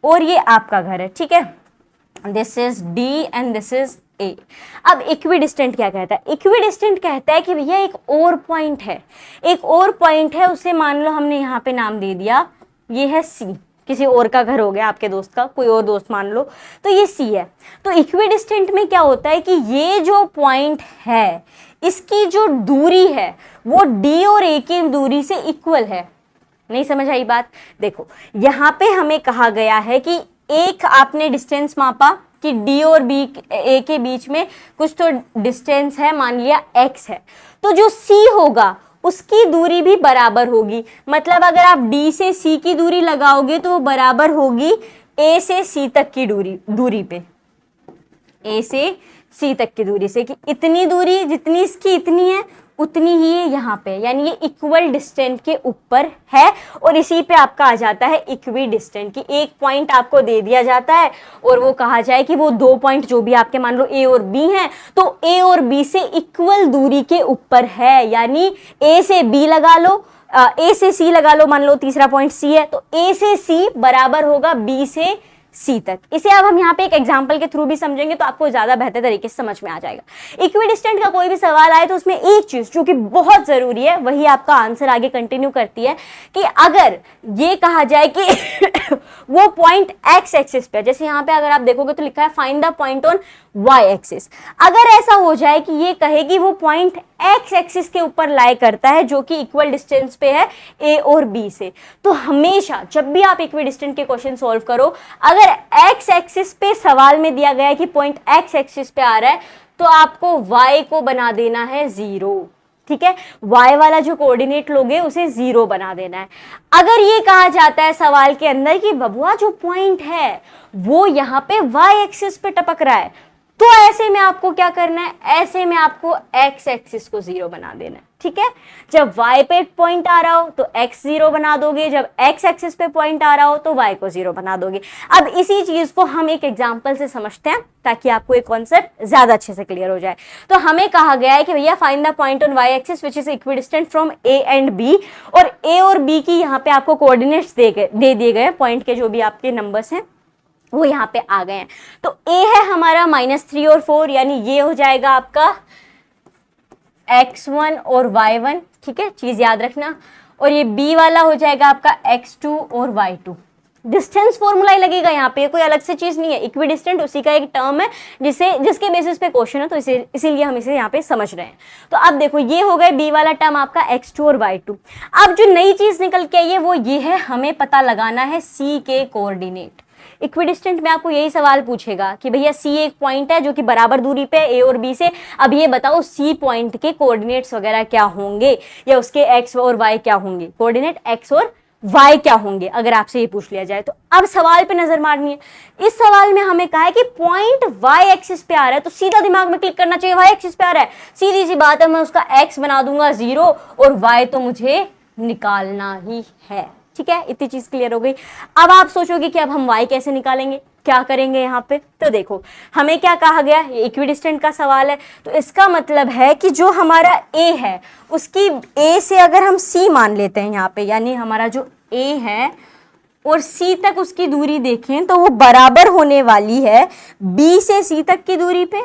और ये आपका घर है, ठीक है, this is D and this is a. अब इक्विडिस्टेंट क्या कहता है? इक्विडिस्टेंट कहता है कि भैया एक और पॉइंट है, एक और पॉइंट है, उसे मान लो हमने यहाँ पे नाम दे दिया, ये है सी, किसी और का घर हो गया आपके दोस्त का, कोई और दोस्त मान लो, तो ये सी है। तो इक्विडिस्टेंट में क्या होता है कि ये जो पॉइंट है इसकी जो दूरी है वो डी और ए की दूरी से इक्वल है। नहीं समझ आई बात? देखो यहाँ पे हमें कहा गया है कि एक आपने डिस्टेंस मापा कि डी और बी ए के बीच में कुछ तो डिस्टेंस है, मान लिया x है, तो जो c होगा उसकी दूरी भी बराबर होगी। मतलब अगर आप d से c की दूरी लगाओगे तो वो बराबर होगी a से c तक की दूरी पे, a से c तक की दूरी से, कि इतनी दूरी जितनी इसकी इतनी है उतनी ही है यहाँ पे, यानी ये इक्वल डिस्टेंट के ऊपर है। और इसी पे आपका आ जाता है इक्वी डिस्टेंट, कि एक पॉइंट आपको दे दिया जाता है और वो कहा जाए कि वो दो पॉइंट जो भी आपके मान लो ए और बी हैं, तो ए और बी से इक्वल दूरी के ऊपर है। यानी ए से बी लगा लो, ए से सी लगा लो, मान लो तीसरा पॉइंट सी है, तो ए से सी बराबर होगा बी से सी तक। इसे अब हम यहाँ पे एक एग्जांपल के थ्रू भी समझेंगे तो आपको ज्यादा बेहतर तरीके से समझ में आ जाएगा। इक्विडिस्टेंट का कोई भी सवाल आए तो उसमें एक चीज जो कि बहुत जरूरी है, वही आपका आंसर आगे कंटिन्यू करती है, कि अगर ये कहा जाए कि वो पॉइंट एक्स एक्सिस पे, जैसे यहाँ पे अगर आप देखोगे तो लिखा है find the point on y axis. अगर ऐसा हो जाए कि ये कहे कि वो पॉइंट एक्स एक्सिस के ऊपर लाई करता है जो कि इक्वल डिस्टेंस पे है ए और बी से, तो हमेशा जब भी आप इक्विडिस्टेंट के क्वेश्चन सॉल्व करो, अगर एक्स एक्सिस पे सवाल में दिया गया है कि पॉइंट एक्स एक्सिस पे आ रहा है, तो आपको वाई को बना देना है 0, ठीक है, y वाला जो कोऑर्डिनेट लोगे उसे 0 बना देना है। अगर ये कहा जाता है सवाल के अंदर कि बबुआ जो पॉइंट है वो यहाँ पे y एक्सिस पे टपक रहा है, तो ऐसे में आपको क्या करना है? ऐसे में आपको x एक्सिस को 0 बना देना है, ठीक है। जब y पे पॉइंट आ रहा हो तो x 0 बना दोगे, जब x एक्सिस पे पॉइंट आ रहा हो तो y को 0 बना दोगे। अब इसी चीज को हम एक एग्जांपल से समझते हैं ताकि आपको एक कॉन्सेप्ट ज्यादा अच्छे से क्लियर हो जाए। तो हमें कहा गया है कि भैया find the point on y axis which is equidistant from a and b, और a और b की यहाँ पे आपको कोऑर्डिनेट्स दे दिए गए, पॉइंट के जो भी आपके नंबर्स हैं वो यहाँ पे आ गए हैं। तो a है हमारा -3 और 4, यानी ये हो जाएगा आपका x1 और y1, ठीक है, चीज याद रखना। और ये b वाला हो जाएगा आपका x2 और y2। डिस्टेंस फॉर्मूला ही लगेगा यहाँ पे, कोई अलग से चीज नहीं है। इक्विडिस्टेंट उसी का एक टर्म है जिसके बेसिस पे क्वेश्चन है, तो इसीलिए हम इसे यहाँ पे समझ रहे हैं। तो अब देखो ये हो गए b वाला टर्म आपका x2 और y2। अब जो नई चीज निकल के आई है वो ये है, हमें पता लगाना है c के कोऑर्डिनेट। इक्विडिस्टेंट में आपको यही सवाल पूछेगा कि भैया C एक पॉइंट है जो कि बराबर दूरी पे A और B से, अब ये बताओ C पॉइंट के कोऑर्डिनेट्स वगैरह क्या होंगे, या उसके x और y क्या होंगे, कोऑर्डिनेट x और y क्या होंगे, अगर आपसे ये पूछ लिया जाए। तो अब सवाल पे नजर मारनी है। इस सवाल में हमें कहा है कि पॉइंट y एक्सिस पे आ रहा है, तो सीधा दिमाग में क्लिक करना चाहिए y एक्सिस पे आ रहा है, सीधी सी बात है, मैं उसका x बना दूंगा 0 और y तो मुझे निकालना ही है, ठीक है। इतनी चीज क्लियर हो गई। अब आप सोचोगे कि अब हम y कैसे निकालेंगे, क्या करेंगे यहाँ पे? तो देखो हमें क्या कहा गया, ये इक्विडिस्टेंट का सवाल है, तो इसका मतलब है कि जो हमारा a है उसकी a से अगर हम c मान लेते हैं यहाँ पे, यानी हमारा जो a है और c तक उसकी दूरी देखें तो वो बराबर होने वाली है b से c तक की दूरी पे।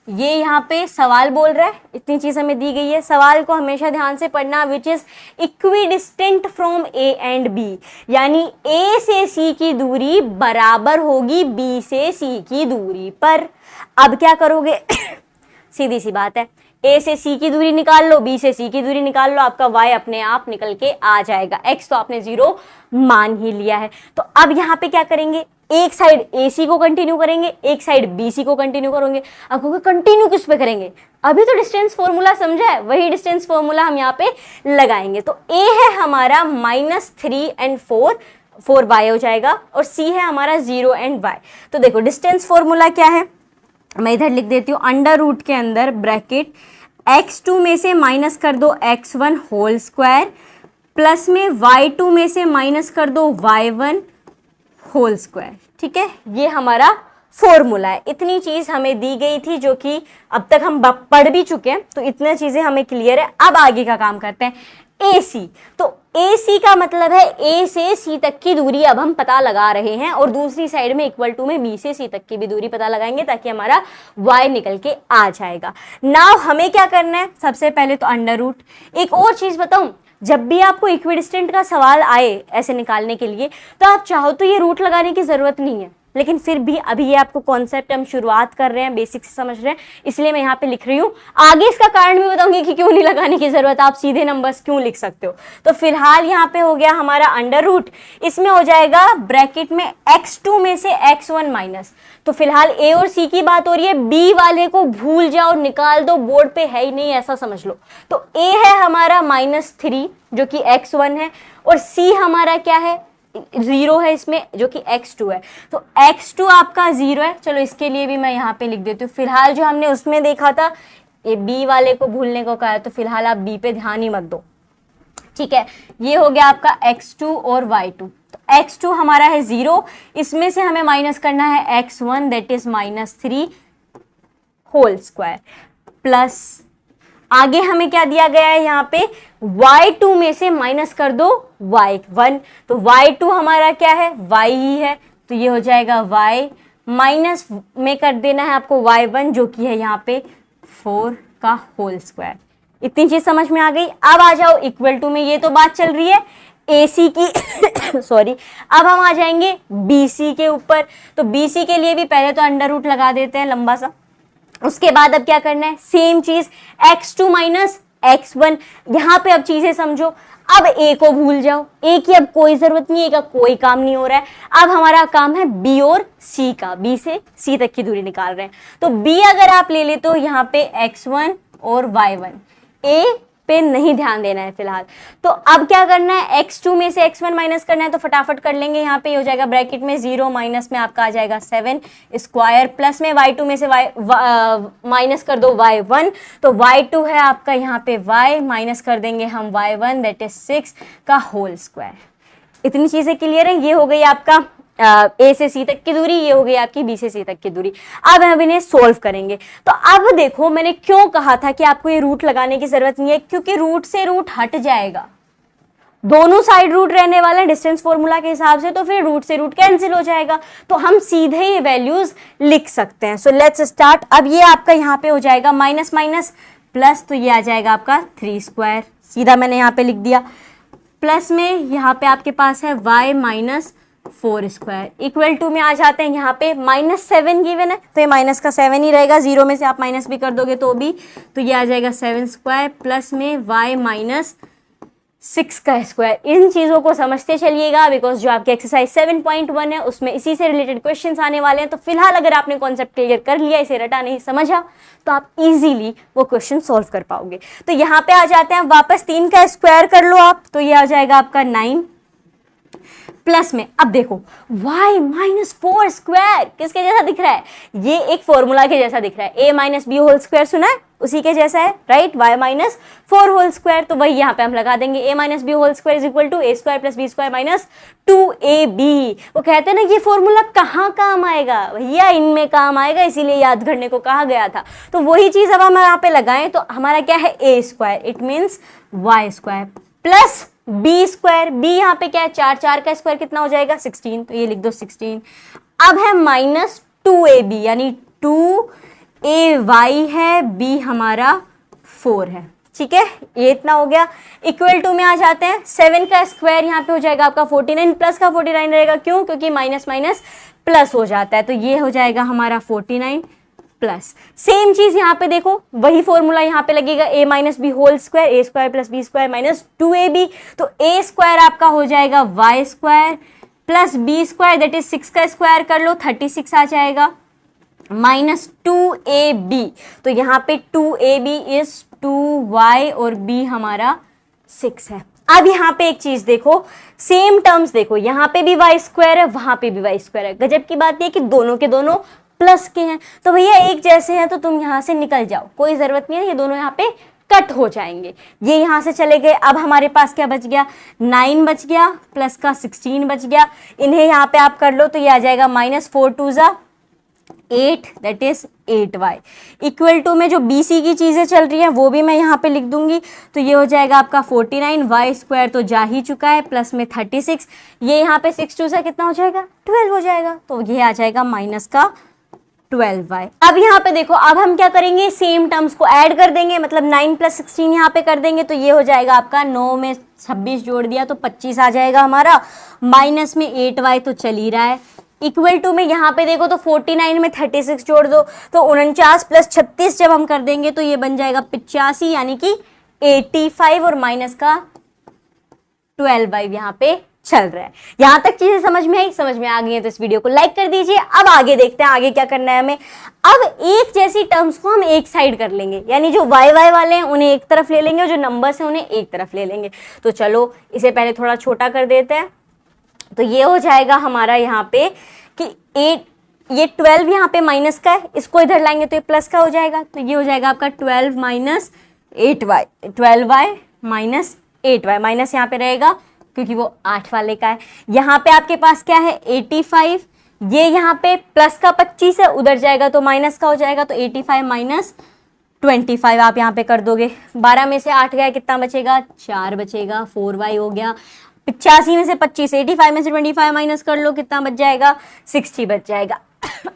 ये यहाँ पे सवाल बोल रहा है, इतनी चीज हमें दी गई है। सवाल को हमेशा ध्यान से पढ़ना, which is equidistant from a and b, यानी a से c की दूरी बराबर होगी b से c की दूरी पर। अब क्या करोगे? सीधी सी बात है, a से c की दूरी निकाल लो, b से c की दूरी निकाल लो, आपका y अपने आप निकल के आ जाएगा। x तो आपने 0 मान ही लिया है। तो अब यहाँ पे क्या करेंगे, एक साइड AC को कंटिन्यू करेंगे, एक साइड BC को कंटिन्यू करेंगे। अब कहोगे कंटिन्यू किस पे करेंगे, अभी तो डिस्टेंस फॉर्मूला समझा है, वही डिस्टेंस फॉर्मूला हम यहाँ पे लगाएंगे। तो A है हमारा -3 एंड 4y हो जाएगा, और C है हमारा 0 एंड y। तो देखो डिस्टेंस फॉर्मूला क्या है, मैं इधर लिख देती हूँ, अंडर रूट के अंदर ब्रैकेट x2 में से माइनस कर दो x1 होल स्क्वायर प्लस में y2 में से माइनस कर दो y1 होल स्क्वायर। ठीक है, ये हमारा फॉर्मूला है। इतनी चीज हमें दी गई थी जो कि अब तक हम पढ़ भी चुके हैं, तो इतनी चीजें हमें क्लियर है। अब आगे का काम करते हैं, AC। तो AC का मतलब है A से C तक की दूरी अब हम पता लगा रहे हैं, और दूसरी साइड में इक्वल टू में B से C तक की भी दूरी पता लगाएंगे ताकि हमारा Y निकल के आ जाएगा। नाउ हमें क्या करना है, सबसे पहले तो अंडर रूट। एक और चीज बताऊं, जब भी आपको इक्विडिस्टेंट का सवाल आए ऐसे निकालने के लिए, तो आप चाहो तो ये रूट लगाने की जरूरत नहीं है, लेकिन फिर भी अभी ये आपको कॉन्सेप्ट हम शुरुआत कर रहे हैं, बेसिक से समझ रहे हैं, इसलिए मैं यहाँ पे लिख रही हूँ। आगे इसका कारण भी बताऊंगी कि क्यों नहीं लगाने की जरूरत, आप सीधे नंबर्स क्यों लिख सकते हो। तो फिलहाल यहाँ पे हो गया हमारा अंडर रूट, इसमें हो जाएगा ब्रैकेट में x2 में से x1 माइनस। तो फिलहाल A और C की बात हो रही है, B वाले को भूल जाओ, निकाल दो, बोर्ड पे है ही नहीं ऐसा समझ लो। तो A है हमारा -3 जो कि x1 है, और C हमारा क्या है, 0 है इसमें जो कि x2 है। तो x2 आपका 0 है। चलो इसके लिए भी मैं यहाँ पे लिख देती हूँ। फिलहाल जो हमने उसमें देखा था, ये B वाले को भूलने को कहा है, तो फिलहाल आप B पे ध्यान ही मत दो। ठीक है, ये हो गया आपका x2 और y2। तो x2 हमारा है 0, इसमें से हमें माइनस करना है x1 that is -3 whole square, plus आगे हमें क्या दिया गया है यहाँ पे, y2 में से माइनस कर दो y1। तो y2 हमारा क्या है, y ही है, तो ये हो जाएगा y, माइनस में कर देना है आपको y1 जो कि है यहाँ पे 4 का होल स्क्वायर। इतनी चीज समझ में आ गई। अब आ जाओ इक्वल टू में, ये तो बात चल रही है AC की सॉरी। अब हम आ जाएंगे BC के ऊपर। तो BC के लिए भी पहले तो अंडर रूट लगा देते हैं लंबा सा, उसके बाद अब क्या करना है, सेम चीज x2 माइनस x1। यहां पे अब चीजें समझो, अब A को भूल जाओ, A की अब कोई जरूरत नहीं है, A का कोई काम नहीं हो रहा है। अब हमारा काम है B और C का, B से C तक की दूरी निकाल रहे हैं। तो B अगर आप ले ले तो यहाँ पे x1 और y1, A पे नहीं ध्यान देना है फिलहाल। तो अब क्या करना है, x2 में से x1 माइनस करना है, तो फटाफट कर लेंगे। यहाँ पे हो जाएगा ब्रैकेट में 0, माइनस में आपका आ जाएगा 7 स्क्वायर, प्लस में y2 में से माइनस कर दो y1। तो y2 है आपका यहाँ पे y, माइनस कर देंगे हम y1 दैट इज 6 का होल स्क्वायर। इतनी चीजें क्लियर है। ये हो गई आपका A से C तक की दूरी, ये हो गई आपकी B से C तक की दूरी। अब हम इन्हें सोल्व करेंगे। तो अब देखो मैंने क्यों कहा था कि आपको ये रूट लगाने की जरूरत नहीं है, क्योंकि रूट से रूट हट जाएगा, दोनों साइड रूट रहने वाले हैं डिस्टेंस फॉर्मूला के हिसाब से, तो फिर रूट से रूट कैंसिल हो जाएगा, तो हम सीधे ये वैल्यूज लिख सकते हैं। So let's start. अब ये आपका यहाँ पे हो जाएगा माइनस माइनस प्लस, तो ये आ जाएगा आपका 3 स्क्वायर, सीधा मैंने यहाँ पे लिख दिया। प्लस में यहाँ पे आपके पास है y minus 4 square, equal to में आ जाते हैं यहाँ पे -7 गिवन है, तो ये माइनस का 7 ही रहेगा, 0 में से आप माइनस भी कर दोगे तो भी, तो ये आ जाएगा 7 स्क्वायर, प्लस में y माइनस 6 का स्क्वायर। इन चीज़ों को समझते चलिएगा, बिकॉज जो आपकी एक्सरसाइज 7.1 है उसमें इसी से रिलेटेड क्वेश्चंस आने वाले हैं। तो फिलहाल अगर आपने कॉन्सेप्ट क्लियर कर लिया, इसे रटा नहीं समझा, तो आप इजीली वो क्वेश्चन सॉल्व कर पाओगे। तो यहाँ पे आ जाते हैं वापस, 3 का स्क्वायर कर लो आप, तो ये आ जाएगा आपका 9, प्लस में अब देखो y माइनस 4 स्क्वायर किसके जैसा दिख रहा है, ये एक फॉर्मूला के जैसा दिख रहा है, a minus b whole square सुना है, उसी के जैसा है right, y minus 4 whole square. तो वही यहाँ पे हम लगा देंगे, a minus b whole square is equal to a square plus b square minus 2ab। वो कहते हैं ना ये फॉर्मूला कहाँ काम आएगा, भैया इनमें काम आएगा, इसीलिए याद करने को कहा गया था। तो वही चीज अब हम यहाँ पे लगाएं तो हमारा क्या है, a square, it means y square plus b square, b यहाँ पे क्या है 4, 4 का स्क्वायर कितना हो जाएगा 16, तो ये लिख दो 16। अब है माइनस 2ab यानी 2ay है, b हमारा 4 है, ठीक है, ये इतना हो गया। इक्वल टू में आ जाते हैं, 7 का स्क्वायर यहाँ पे हो जाएगा आपका 49, प्लस का 49 रहेगा, क्यों, क्योंकि माइनस माइनस प्लस हो जाता है, तो ये हो जाएगा हमारा 49 प्लस। सेम चीज यहाँ पे देखो, वही फॉर्मूला यहाँ पे लगेगा, a minus b whole square, a square plus b square minus 2ab, तो a स्क्वायर आपका हो जाएगा y square plus b square that is 6 का स्क्वायर कर लो 36 आ जाएगा माइनस 2ab, तो यहाँ पे 2ab इज 2y और b हमारा 6 है। अब यहाँ पे एक चीज देखो, सेम टर्म्स देखो, यहाँ पे भी y स्क्वायर है, वहां पे भी y स्क्वायर है। गजब की बात यह कि दोनों के दोनों प्लस के हैं, तो भैया एक जैसे हैं तो तुम यहाँ से निकल जाओ, कोई जरूरत नहीं है, ये दोनों यहाँ पे कट हो जाएंगे, ये यहाँ से चले गए। अब हमारे पास क्या बच गया, 9 बच गया प्लस का 16 बच गया। इन्हें यहाँ पे आप कर लो तो ये आ जाएगा -4 2 ज़ा 8, that is 8y equal to में जो BC की चीज़ें चल रही हैं वो भी मैं यहाँ पे लिख दूंगी। तो ये हो जाएगा आपका 49, y स्क्वायर तो जा ही चुका है, प्लस में 36, ये यहाँ पे 6 2 से कितना हो जाएगा, 12 हो जाएगा। तो ये आ जाएगा माइनस का 12y। अब यहाँ पे देखो, अब हम क्या करेंगे, सेम टर्म्स को ऐड कर देंगे, मतलब 9 + 16 यहाँ पे कर देंगे। तो ये हो जाएगा आपका 9 में 26 जोड़ दिया तो 25 आ जाएगा हमारा, माइनस में 8y तो चल ही रहा है, इक्वल टू में यहाँ पे देखो तो 49 में 36 जोड़ दो तो 49 + 36 जब हम कर देंगे तो ये बन जाएगा 85, यानी कि 85 और माइनस का 12y यहाँ पे चल रहा है। यहां तक चीजें समझ में आई, समझ में आ गई है तो इस वीडियो को लाइक कर दीजिए। अब आगे देखते हैं आगे क्या करना है हमें। अब एक जैसी टर्म्स को हम एक साइड कर लेंगे, यानी जो वाई वाई वाले हैं उन्हें एक तरफ ले लेंगे और जो नंबर्स हैं उन्हें एक तरफ ले लेंगे। तो चलो इसे पहले थोड़ा छोटा कर देते हैं। तो ये हो जाएगा हमारा यहाँ पे कि 8, ये 12 यहाँ पे माइनस का है, इसको इधर लाएंगे तो ये प्लस का हो जाएगा। तो ये हो जाएगा आपका 12 - 8y, 12y - 8y, माइनस यहाँ पे रहेगा क्योंकि वो 8 वाले का है। यहाँ पे आपके पास क्या है 85, ये यहाँ पे प्लस का 25 है, उधर जाएगा तो माइनस का हो जाएगा। तो 85 - 25 आप यहाँ पे कर दोगे, 12 में से 8 गया कितना बचेगा, 4 बचेगा, 4y हो गया। 85 में से 25, 85 में से 25 माइनस कर लो, कितना बच जाएगा, 60 बच जाएगा।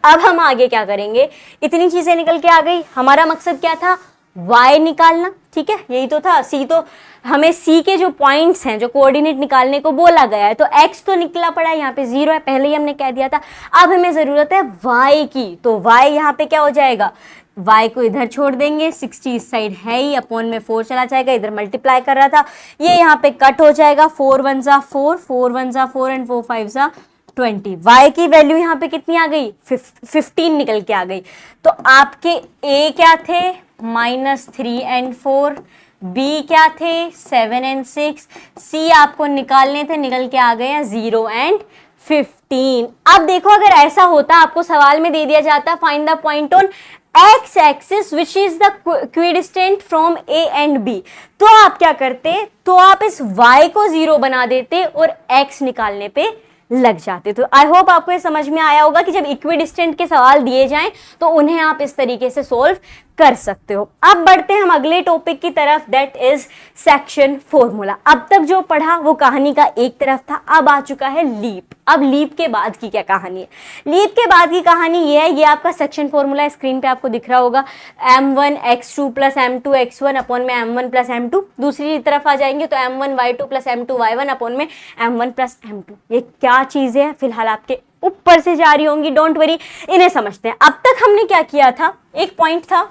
अब हम आगे क्या करेंगे, इतनी चीजें निकल के आ गई, हमारा मकसद क्या था, y निकालना, ठीक है, यही तो था। c तो हमें c के जो पॉइंट्स हैं, जो कोऑर्डिनेट निकालने को बोला गया है, तो x तो निकला पड़ा है, यहाँ पे 0 है, पहले ही हमने कह दिया था। अब हमें जरूरत है y की, तो y यहाँ पे क्या हो जाएगा, y को इधर छोड़ देंगे, 60 इस साइड है ही, अपॉन में 4 चला जाएगा, इधर मल्टीप्लाई कर रहा था, ये यहाँ पे कट हो जाएगा, 4 1 ज़ा 4, 4 1 ज़ा 4 एंड 4 5 ज़ा 20। y की वैल्यू यहाँ पे कितनी आ गई, 15 निकल के आ गई। तो आपके a क्या थे, -3 एंड 4, b क्या थे, 7 एंड 6, c आपको निकालने थे, निकल के आ गए हैं 0 एंड 15। अब देखो अगर ऐसा होता, आपको सवाल में दे दिया जाता find the point on x axis which is the equidistant from a and b, तो आप क्या करते, तो आप इस y को 0 बना देते और x निकालने पे लग जाते। तो आई होप आपको ये समझ में आया होगा कि जब इक्विडिस्टेंट के सवाल दिए जाएं तो उन्हें आप इस तरीके से सोल्व कर सकते हो। अब बढ़ते हैं हम अगले टॉपिक की तरफ, दैट इज सेक्शन फॉर्मूला। अब तक जो पढ़ा वो कहानी का एक तरफ था, अब आ चुका है लीप। अब लीप के बाद की क्या कहानी है, लीप के बाद की कहानी ये है, ये आपका सेक्शन फॉर्मूला स्क्रीन पे आपको दिख रहा होगा, m1 x2 + m2 x1 upon में m1 + m2। दूसरी तरफ आ जाएंगे तो m1 y2 + m2 y1 upon में m1 + m2। ये क्या चीजें हैं फिलहाल आपके ऊपर से जा रही होंगी, डोंट वरी, इन्हें समझते हैं। अब तक हमने क्या किया था, एक पॉइंट था,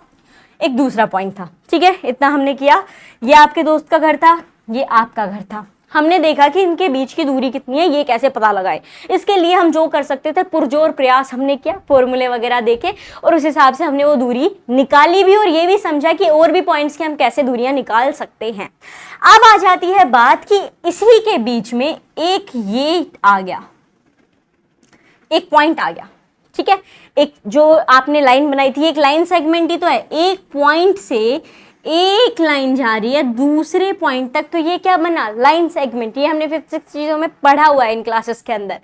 एक दूसरा पॉइंट था, ठीक है, इतना हमने किया। ये आपके दोस्त का घर था, ये आपका घर था। हमने देखा कि इनके बीच की दूरी कितनी है, ये कैसे पता लगाए। इसके लिए हम जो कर सकते थे, पुरजोर प्रयास हमने किया, फॉर्मूले वगैरह देखे और उस हिसाब से हमने वो दूरी निकाली भी और ये भी समझा कि और भी पॉइंट्स की हम कैसे दूरियां निकाल सकते हैं। अब आ जाती है बात कि इसी के बीच में एक ये आ गया, एक पॉइंट आ गया, ठीक है, एक जो आपने लाइन बनाई थी, एक लाइन सेगमेंट ही तो है, एक पॉइंट से एक लाइन जा रही है दूसरे पॉइंट तक, तो ये क्या बना, लाइन सेगमेंट। ये हमने 5th 6th चीजों में पढ़ा हुआ है इन क्लासेस के अंदर।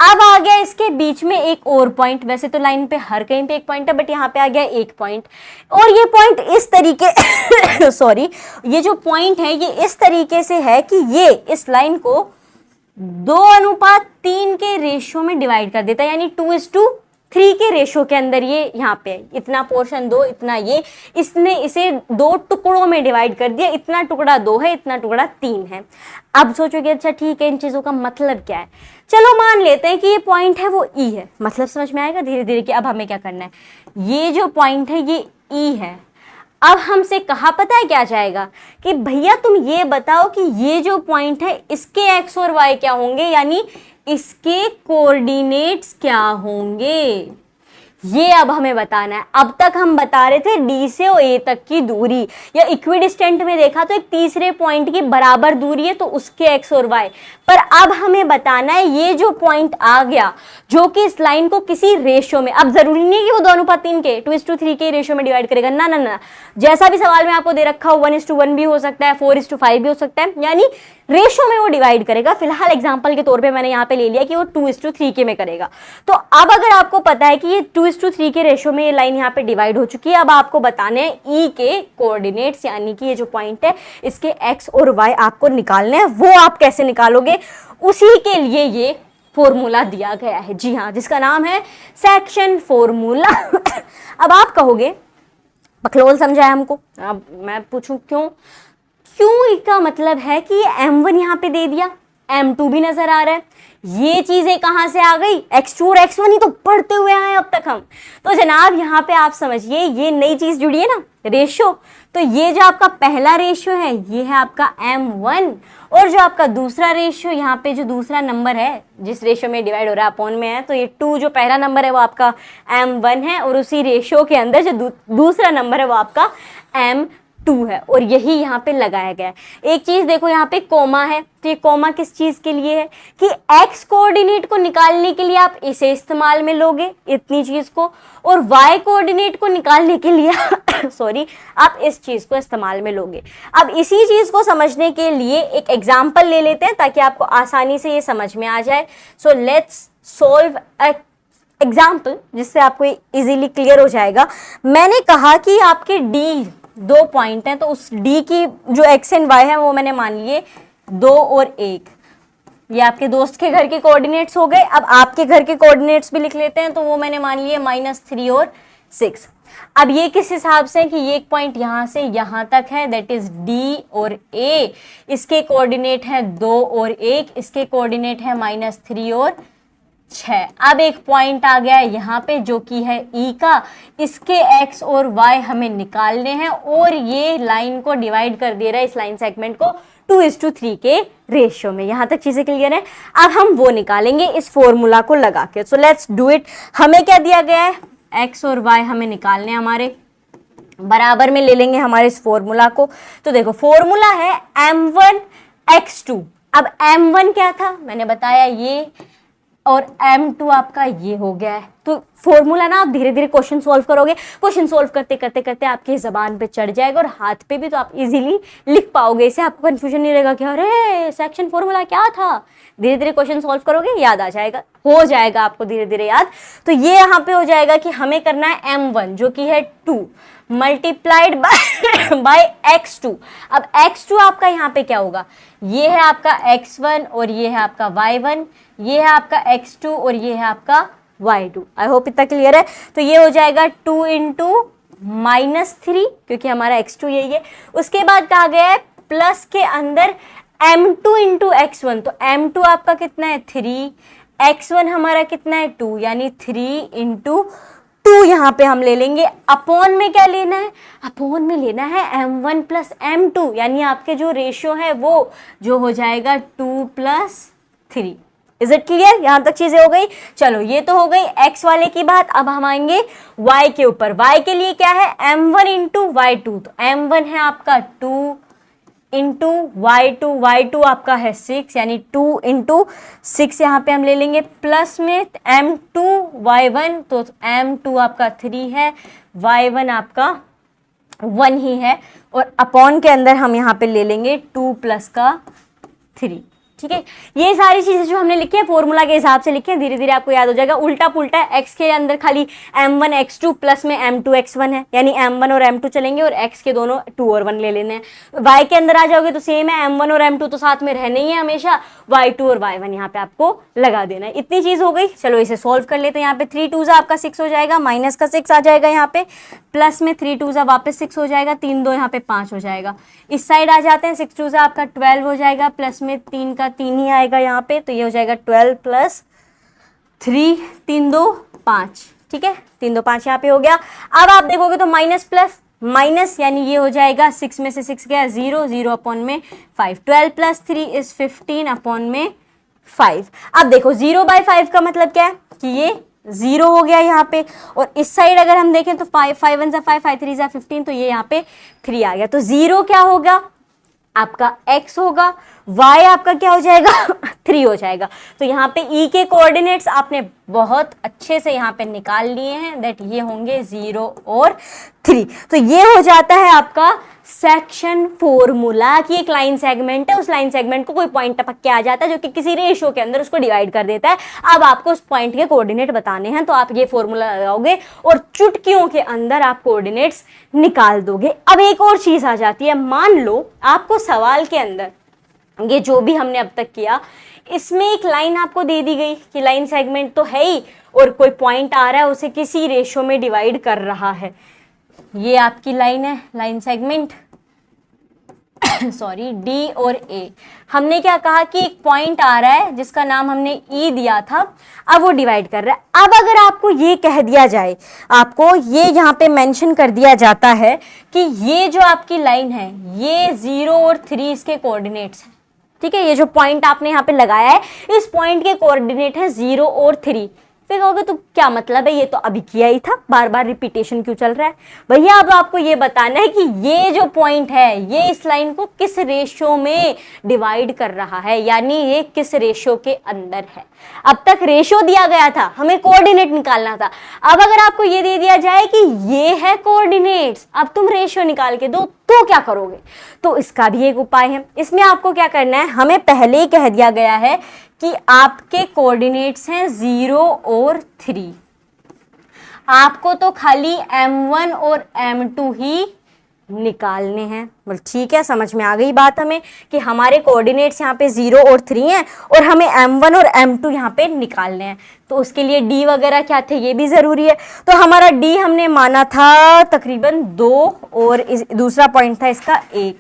अब आ गया इसके बीच में एक और पॉइंट, वैसे तो लाइन पे हर कहीं पे एक पॉइंट है, बट यहाँ पे आ गया एक पॉइंट, और ये पॉइंट इस तरीके सॉरी, ये जो पॉइंट है ये इस तरीके से है कि ये इस लाइन को 2:3 के रेशियो में डिवाइड कर देता है, यानी 2:3 के रेशियो के अंदर ये यहाँ पे इतना पोर्शन 2, इतना ये, इसने इसे 2 टुकड़ों में डिवाइड कर दिया, इतना टुकड़ा 2 है, इतना टुकड़ा 3 है। अब सोचोगे अच्छा ठीक है, इन चीजों का मतलब क्या है, चलो मान लेते हैं कि ये पॉइंट है वो ई है, मतलब समझ में आएगा धीरे धीरे कि अब हमें क्या करना है। ये जो पॉइंट है ये ई है। अब हमसे कहा पता है क्या जाएगा कि भैया तुम ये बताओ कि ये जो पॉइंट है इसके एक्स और वाई क्या होंगे, यानी इसके कोऑर्डिनेट्स क्या होंगे। ये अब हमें बताना है। अब तक हम बता रहे थे डी से और ए तक की दूरी, या इक्विडिस्टेंट में देखा तो एक तीसरे पॉइंट की बराबर दूरी है तो उसके एक्स और वाई। पर अब हमें बताना है ये जो पॉइंट आ गया जो कि इस लाइन को किसी रेशियो में, अब जरूरी नहीं है कि वो 2:3 के 2:3 के रेशियो में डिवाइड करेगा, ना ना ना, जैसा भी सवाल में आपको दे रखा हो 1:1 भी हो सकता है, 4:5 भी हो सकता है, यानी रेशियो में वो डिवाइड करेगा। फिलहाल एग्जांपल के तौर पे मैंने यहाँ पे ले लिया कि वो 2:3 के में करेगा। तो अब अगर आपको पता है कि ये 2:3 के रेशियो में ये लाइन यहाँ पे डिवाइड हो चुकी है, अब आपको बताने हैं ई के कोऑर्डिनेट्स, यानी कि ये जो पॉइंट है इसके एक्स और वाई आपको निकालने हैं। वो आप कैसे निकालोगे, उसी के लिए ये फॉर्मूला दिया गया है, जी हाँ, जिसका नाम है सेक्शन फॉर्मूला। अब आप कहोगे बकलोल समझाया हमको। अब मैं पूछूं क्यों का मतलब है कि ये m1 यहाँ पे दे दिया, m2 भी नजर आ रहा है, ये चीजें कहां से आ गई, x2 और x1 ही तो पढ़ते हुए आए अब तक हम। तो जनाब यहाँ पे आप समझिए ये नई चीज जुड़ी है ना, रेशियो। तो ये जो आपका पहला रेशियो है ये है आपका m1, और जो आपका दूसरा रेशियो यहाँ पे जो दूसरा नंबर है जिस रेशियो में डिवाइड हो रहा है अपॉन में है, तो ये 2 जो पहला नंबर है वो आपका m1 है, और उसी रेशियो के अंदर जो दूसरा नंबर है वो आपका m2 है, और यही यहाँ पे लगाया गया है। एक चीज देखो यहाँ पे कोमा है, तो ये कोमा किस चीज के लिए है कि x कोऑर्डिनेट को निकालने के लिए आप इसे इस्तेमाल में लोगे, इतनी चीज को, और y कोऑर्डिनेट को निकालने के लिए सॉरी आप इस चीज को इस्तेमाल में लोगे। अब इसी चीज को समझने के लिए एक एग्जाम्पल ले लेते हैं ताकि आपको आसानी से ये समझ में आ जाए। सो लेट्स सोल्व एग्जाम्पल जिससे आपको इजीली क्लियर हो जाएगा। मैंने कहा कि आपके D 2 पॉइंट हैं, तो उस D की जो x एंड y है वो मैंने मान लिए 2 और 1, ये आपके दोस्त के घर के कोऑर्डिनेट्स हो गए। अब आपके घर के कोऑर्डिनेट्स भी लिख लेते हैं, तो वो मैंने मान लिए -3 और 6। अब ये किस हिसाब से कि ये एक पॉइंट यहाँ से यहाँ तक है, दैट इज D और A, इसके कोऑर्डिनेट है 2 और 1, इसके कोऑर्डिनेट है -3 और 6। अब एक पॉइंट आ गया है यहाँ पे जो कि है E का, इसके x और y हमें निकालने हैं, और ये लाइन को डिवाइड कर दे रहा है इस लाइन सेगमेंट को 2:3 के रेशियो में। यहाँ तक चीजें क्लियर है। अब हम वो निकालेंगे इस फॉर्मूला को लगा के। So let's do it. हमें क्या दिया गया है, x और y हमें निकालने हैं, हमारे बराबर में ले लेंगे हमारे इस फॉर्मूला को। तो देखो फॉर्मूला है m1 x2। अब m1 क्या था मैंने बताया ये, और m2 आपका ये हो गया है। तो फॉर्मूला ना आप धीरे धीरे क्वेश्चन सॉल्व करोगे, क्वेश्चन सॉल्व करते करते करते आपकी जबान पे चढ़ जाएगा और हाथ पे भी, तो आप इजीली लिख पाओगे। इससे आपको कंफ्यूजन नहीं रहेगा कि अरे सेक्शन फॉर्मूला क्या था। धीरे धीरे क्वेश्चन सॉल्व करोगे याद आ जाएगा, हो जाएगा आपको धीरे धीरे याद। तो ये यहाँ पे हो जाएगा कि हमें करना है m1 जो कि है 2 मल्टीप्लाइड बाय x2। अब x2 आपका यहाँ पे क्या होगा, ये है आपका x1 और ये है आपका y1, ये है आपका x2 और ये है आपका y2। आई होप इतना क्लियर है। तो ये हो जाएगा 2 × -3 क्योंकि हमारा x2 यही है। उसके बाद कहा गया है प्लस के अंदर m2 × x1, तो m2 आपका कितना है 3, x1 हमारा कितना है 2, यानी 3 × 2 यहाँ पे हम ले लेंगे। अपॉन में क्या लेना है, अपॉन में लेना है m1 + m2, यानी आपके जो रेशियो है वो जो हो जाएगा 2 + 3। Is it clear? यहाँ तक चीजें हो गई। चलो ये तो हो गई x वाले की बात। अब हम आएंगे y के ऊपर। y के लिए क्या है m1 × y2, तो m1 है आपका 2 × y2 आपका है 6, यानी 2 × 6 यहाँ पे हम ले लेंगे, प्लस में m2 y1, तो m2 आपका 3 है, y1 आपका 1 ही है, और अपॉन के अंदर हम यहाँ पे ले लेंगे 2 + 3। ठीक है, ये सारी चीजें जो हमने लिखी है फॉर्मूला के हिसाब से लिखी है, धीरे धीरे आपको याद हो जाएगा। उल्टा पुल्टा x के अंदर खाली m1 x2 प्लस में m2 x1 है, यानी m1 और m2 चलेंगे और x के दोनों 2 और 1 ले लेने हैं। y के अंदर आ जाओगे तो सेम है, m1 और m2 तो साथ में रहने ही है हमेशा, y2 और y1 यहाँ पे आपको लगा देना है। इतनी चीज हो गई। चलो इसे सोल्व कर लेते हैं। यहाँ पे 3 2 आपका 6 हो जाएगा, माइनस का 6 आ जाएगा यहाँ पे, प्लस में 3 2 वापस 6 हो जाएगा, 3 2 यहाँ पे 5 हो जाएगा। इस साइड आ जाते हैं, 6 2 आपका 12 हो जाएगा, प्लस में 3 का 3 ही आएगा यहाँ पे, तो ये हो जाएगा 12 + 3 3 2 5। ठीक है, 3 2 5 यहाँ पे हो गया। अब आप देखोगे तो माइनस प्लस माइनस, यानी ये हो जाएगा 6 में से 6 गया 0, 0 अपॉन में 5, 12 + 3 = 15 अपॉन में 5। अब देखो 0/5 का मतलब क्या है कि ये 0 हो गया यहाँ पे, और इस साइड अगर हम देखें तो 5 1 5 5 3 15, तो ये यहाँ पे 3 आ गया। तो 0 क्या होगा आपका x होगा, y आपका क्या हो जाएगा 3 हो जाएगा। तो यहाँ पे e के कोऑर्डिनेट्स आपने बहुत अच्छे से यहाँ पे निकाल लिए हैं, दैट ये होंगे 0 और 3। तो ये हो जाता है आपका सेक्शन फॉर्मूला की एक लाइन सेगमेंट है, उस लाइन सेगमेंट को कोई पॉइंट टपक के आ जाता है जो कि किसी रेशियो के अंदर उसको डिवाइड कर देता है। अब आपको उस पॉइंट के कोऑर्डिनेट बताने हैं, तो आप ये फॉर्मूला लगाओगे और चुटकियों के अंदर आप कोऑर्डिनेट्स निकाल दोगे। अब एक और चीज आ जाती है, मान लो आपको सवाल के अंदर ये जो भी हमने अब तक किया, इसमें एक लाइन आपको दे दी गई कि लाइन सेगमेंट तो है ही और कोई पॉइंट आ रहा है उसे किसी रेशियो में डिवाइड कर रहा है। ये आपकी लाइन है, लाइन सेगमेंट सॉरी डी और ए। हमने क्या कहा कि एक पॉइंट आ रहा है जिसका नाम हमने ई दिया था, अब वो डिवाइड कर रहा है। अब अगर आपको ये कह दिया जाए, आपको ये यहाँ पे मेंशन कर दिया जाता है कि ये जो आपकी लाइन है ये 0 और 3 इसके कोऑर्डिनेट्स हैं, ठीक है। ये जो पॉइंट आपने यहाँ पे लगाया है, इस पॉइंट के कोऑर्डिनेट है 0 और 3। फिर कहोगे तो क्या मतलब है, ये तो अभी किया ही था, बार बार रिपीटेशन क्यों चल रहा है। भैया अब आपको ये बताना है कि ये जो पॉइंट है ये इस लाइन को किस रेशियो में डिवाइड कर रहा है, यानी ये किस रेशियो के अंदर है। अब तक रेशियो दिया गया था, हमें कोऑर्डिनेट निकालना था। अब अगर आपको ये दे दिया जाए कि ये है कोऑर्डिनेट्स, अब तुम रेशियो निकाल के दो, तो क्या करोगे। तो इसका भी एक उपाय है। इसमें आपको क्या करना है, हमें पहले ही कह दिया गया है कि आपके कोऑर्डिनेट्स हैं 0 और 3। आपको तो खाली m1 और m2 ही निकालने हैं। बोल ठीक है, समझ में आ गई बात हमें कि हमारे कोऑर्डिनेट्स यहाँ पे 0 और 3 हैं और हमें m1 और m2 यहाँ पे निकालने हैं। तो उसके लिए d वगैरह क्या थे ये भी ज़रूरी है। तो हमारा d हमने माना था तकरीबन 2 और दूसरा पॉइंट था इसका 1,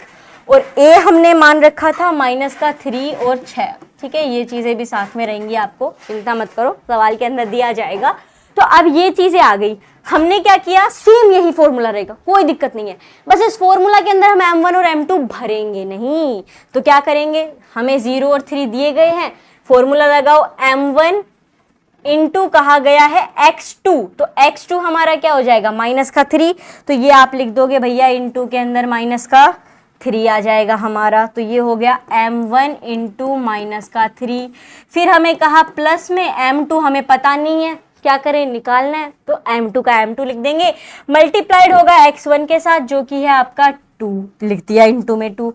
और a हमने मान रखा था -3 और 6। ठीक है, ये चीज़ें भी साथ में रहेंगी, आपको चिंता मत करो, सवाल के अंदर दिया जाएगा। तो अब ये चीज़ें आ गई, हमने क्या किया, सेम यही फॉर्मूला रहेगा, कोई दिक्कत नहीं है। बस इस फॉर्मूला के अंदर हम m1 और m2 भरेंगे नहीं। तो क्या करेंगे, हमें 0 और 3 दिए गए हैं, फॉर्मूला लगाओ, m1 इंटू कहा गया है x2, तो x2 हमारा क्या हो जाएगा -3। तो ये आप लिख दोगे भैया, इंटू के अंदर -3 आ जाएगा हमारा। तो ये हो गया m1 इंटू -3। फिर हमें कहा प्लस में m2 हमें पता नहीं है, क्या करें, निकालना है, तो m2 का m2 लिख देंगे, मल्टीप्लाइड होगा x1 के साथ जो कि है आपका 2, लिख दिया, इंटू में 2।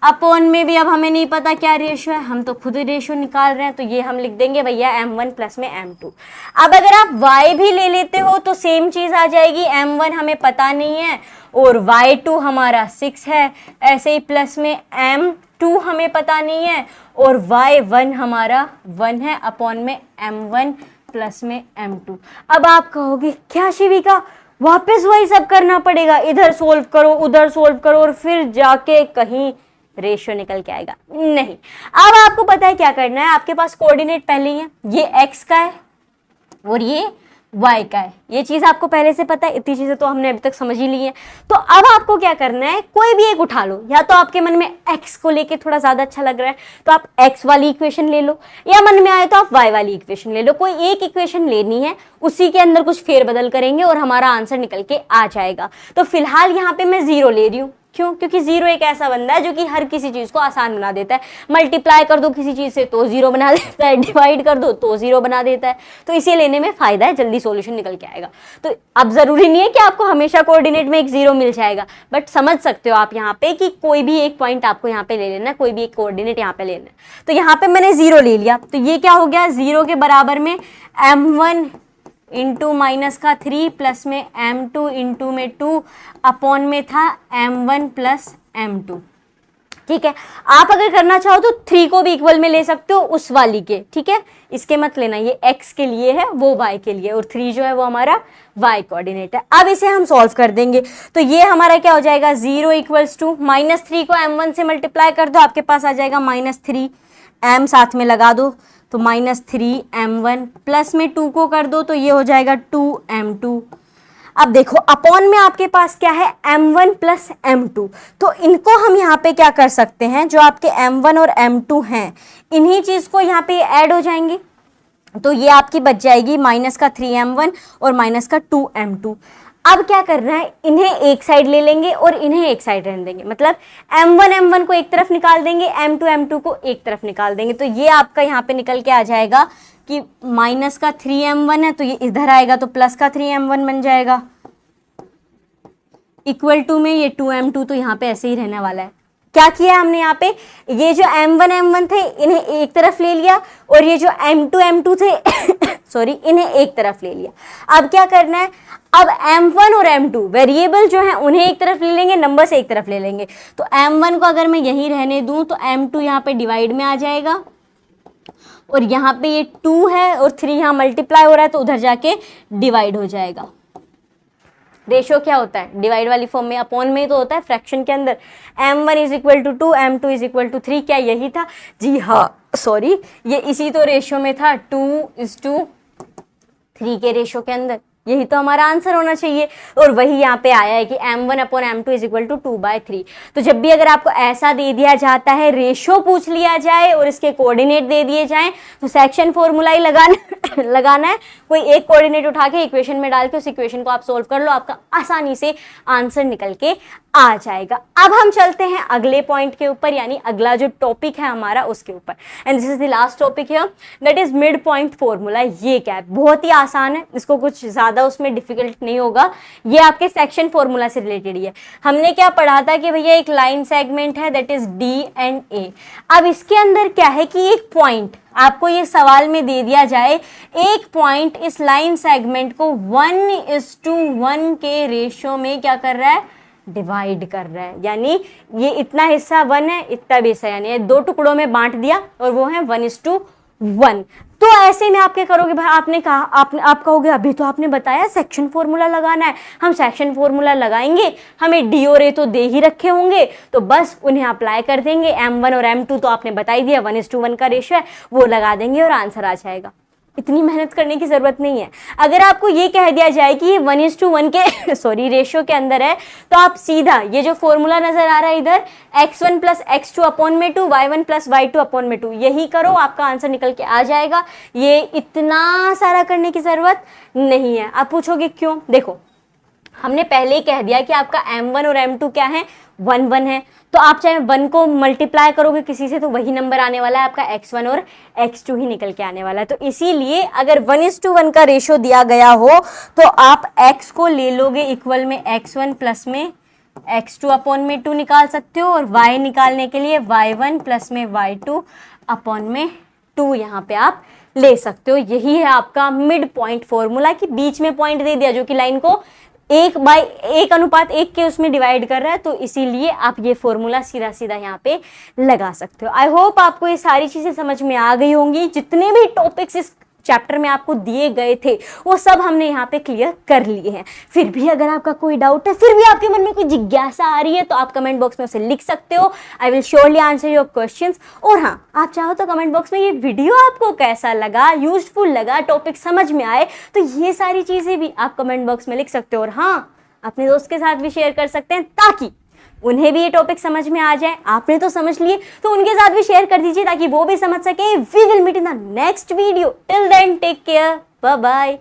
अपॉन में भी अब हमें नहीं पता क्या रेशियो है, हम तो खुद ही रेशियो निकाल रहे हैं, तो ये हम लिख देंगे भैया m1 प्लस में m2। अब अगर आप y भी ले लेते हो तो सेम चीज़ आ जाएगी, m1 हमें पता नहीं है और y2 हमारा 6 है, ऐसे ही प्लस में m2 हमें पता नहीं है और y1 हमारा 1 है, अपॉन में m1 प्लस में m2। अब आप कहोगे क्या शिविका, वापस वही सब करना पड़ेगा, इधर सोल्व करो उधर सोल्व करो और फिर जाके कहीं रेशियो निकल के आएगा। नहीं, अब आपको पता है क्या करना है, आपके पास कोऑर्डिनेट पहले ही है, ये x का है और ये y का है, ये चीज़ आपको पहले से पता है, इतनी चीज़ें तो हमने अभी तक समझ ही ली है। तो अब आपको क्या करना है, कोई भी एक उठा लो, या तो आपके मन में x को लेके थोड़ा ज़्यादा अच्छा लग रहा है तो आप x वाली इक्वेशन ले लो, या मन में आए तो आप y वाली इक्वेशन ले लो। कोई एक इक्वेशन लेनी है, उसी के अंदर कुछ फेरबदल करेंगे और हमारा आंसर निकल के आ जाएगा। तो फिलहाल यहाँ पे मैं 0 ले रही हूँ, क्यों, क्योंकि 0 एक ऐसा बंदा है जो कि हर किसी चीज़ को आसान बना देता है। मल्टीप्लाई कर दो किसी चीज़ से तो 0 बना देता है, डिवाइड कर दो तो 0 बना देता है। तो इसे लेने में फ़ायदा है, जल्दी सॉल्यूशन निकल के आएगा। तो अब ज़रूरी नहीं है कि आपको हमेशा कोऑर्डिनेट में एक 0 मिल जाएगा, बट समझ सकते हो आप यहाँ पे कि कोई भी एक पॉइंट आपको यहाँ पे ले लेना है, कोई भी एक कोऑर्डिनेट यहाँ पे लेना है। तो यहाँ पे मैंने 0 ले लिया, तो ये क्या हो गया, 0 के बराबर में m1 इंटू -3 प्लस में m2 इंटू में 2 अपॉन में था m1 प्लस m2। ठीक है, आप अगर करना चाहो तो 3 को भी इक्वल में ले सकते हो उस वाली के, ठीक है, इसके मत लेना, ये x के लिए है वो y के लिए, और 3 जो है वो हमारा y कोऑर्डिनेट है। अब इसे हम सॉल्व कर देंगे, तो ये हमारा क्या हो जाएगा, 0 इक्वल्स टू -3 को m1 से मल्टीप्लाई कर दो, आपके पास आ जाएगा -3, m साथ में लगा दो तो -3 m1 प्लस में 2 को कर दो तो ये हो जाएगा 2 m2। अब देखो अपॉन में आपके पास क्या है, m1 प्लस m2, तो इनको हम यहाँ पे क्या कर सकते हैं, जो आपके m1 और m2 हैं इन्हीं चीज़ को यहाँ पे ऐड हो जाएंगे, तो ये आपकी बच जाएगी माइनस का 3m1 और माइनस का 2m2। अब क्या करना है, इन्हें एक साइड ले लेंगे और इन्हें एक साइड रहने देंगे, मतलब m1 को एक तरफ निकाल देंगे, m2 को एक तरफ निकाल देंगे। तो ये आपका यहाँ पे निकल के आ जाएगा कि माइनस का 3m1 है तो ये इधर आएगा तो प्लस का 3m1 बन जाएगा, इक्वल टू में ये 2m2 तो यहाँ पे ऐसे ही रहने वाला है। क्या किया हमने यहाँ पे, ये जो m1 थे इन्हें एक तरफ ले लिया और ये जो m2 थे सॉरी इन्हें एक तरफ ले लिया। अब क्या करना है, अब m1 और m2 वेरिएबल जो है उन्हें एक तरफ ले लेंगे, नंबर से एक तरफ ले लेंगे। तो m1 को अगर मैं यहीं रहने दूं तो m2 यहाँ पे डिवाइड में आ जाएगा और यहाँ पे ये 2 है और 3 यहाँ मल्टीप्लाई हो रहा है तो उधर जाके डिवाइड हो जाएगा। रेशियो क्या होता है, डिवाइड वाली फॉर्म में, अपॉन में ही तो होता है फ्रैक्शन के अंदर। m1 is equal to 2, m2 is equal to 3, क्या यही था? जी हाँ, सॉरी ये इसी तो रेशियो में था, 2:3 के रेशियो के अंदर, यही तो हमारा आंसर होना चाहिए। और वही यहाँ पे आया है कि m1 upon m2 is equal to 2/3। तो जब भी अगर आपको ऐसा दे दिया जाता है, रेशियो पूछ लिया जाए और इसके कोऑर्डिनेट दे दिए जाएं, तो सेक्शन फॉर्मूला ही लगाना है। कोई एक कोऑर्डिनेट उठा के इक्वेशन में डाल के उस इक्वेशन को आप सोल्व कर लो, आपका आसानी से आंसर निकल के आ जाएगा। अब हम चलते हैं अगले पॉइंट के ऊपर, यानी अगला जो टॉपिक है हमारा उसके ऊपर। And this is the last topic here, that is mid point formula. ये क्या है, बहुत ही आसान है, इसको कुछ ज्यादा उसमें डिफिकल्ट नहीं होगा। ये आपके सेक्शन फॉर्मूला से रिलेटेड ही है। हमने क्या पढ़ा था कि भैया एक लाइन सेगमेंट है दैट इज डी एंड ए। अब इसके अंदर क्या है कि एक पॉइंट आपको ये सवाल में दे दिया जाए, एक पॉइंट इस लाइन सेगमेंट को 1:1 के रेशियो में क्या कर रहा है, डिवाइड कर रहा है। यानी ये इतना हिस्सा 1 है, इतना भी हिस्सा, यानी 2 टुकड़ों में बांट दिया और वो है 1:1। तो ऐसे में आप क्या करोगे भाई, आपने कहा, आप कहोगे अभी तो आपने बताया सेक्शन फॉर्मूला लगाना है, हम सेक्शन फॉर्मूला लगाएंगे, हमें डी और ए तो दे ही रखे होंगे तो बस उन्हें अप्लाई कर देंगे। m1 और m2 तो आपने बता ही दिया, 1:1 का रेशियो है, वो लगा देंगे और आंसर आ जाएगा। इतनी मेहनत करने की जरूरत नहीं है। अगर आपको ये कह दिया जाए कि ये 1:1 के सॉरी रेशियो के अंदर है, तो आप सीधा ये जो फॉर्मूला नजर आ रहा है इधर, x1 प्लस x2 अपॉन में 2, y1 प्लस y2 अपॉन में 2, यही करो, आपका आंसर निकल के आ जाएगा। ये इतना सारा करने की जरूरत नहीं है। आप पूछोगे क्यों, देखो हमने पहले ही कह दिया कि आपका m1 और m2 क्या है, 1:1 है। तो आप चाहे 1 को मल्टीप्लाई करोगे किसी से तो वही नंबर आने वाला है, आपका x1 और x2 ही निकल के आने वाला है। तो इसीलिए अगर 1:1 का रेशियो दिया गया हो तो आप x को ले लोगे इक्वल में x1 प्लस में x2 अपॉन में 2 निकाल सकते हो, और y निकालने के लिए y1 प्लस में y2 अपॉन में 2 यहाँ पे आप ले सकते हो। यही है आपका मिड पॉइंट फॉर्मूला, कि बीच में पॉइंट दे दिया जो कि लाइन को 1:1 के उसमें डिवाइड कर रहा है, तो इसीलिए आप ये फॉर्मूला सीधा सीधा यहाँ पे लगा सकते हो। आई होप आपको ये सारी चीजें समझ में आ गई होंगी। जितने भी टॉपिक्स इस चैप्टर में आपको दिए गए थे वो सब हमने यहाँ पे क्लियर कर लिए हैं। फिर भी अगर आपका कोई डाउट है, फिर भी आपके मन में कोई जिज्ञासा आ रही है, तो आप कमेंट बॉक्स में उसे लिख सकते हो। I will surely answer your questions. और हाँ, आप चाहो तो कमेंट बॉक्स में ये वीडियो आपको कैसा लगा, यूजफुल लगा, टॉपिक समझ में आए, तो ये सारी चीजें भी आप कमेंट बॉक्स में लिख सकते हो। और हाँ, अपने दोस्त के साथ भी शेयर कर सकते हैं ताकि उन्हें भी ये टॉपिक समझ में आ जाए। आपने तो समझ लिए तो उनके साथ भी शेयर कर दीजिए ताकि वो भी समझ सके। We will meet in the next video. Till then take care, bye bye.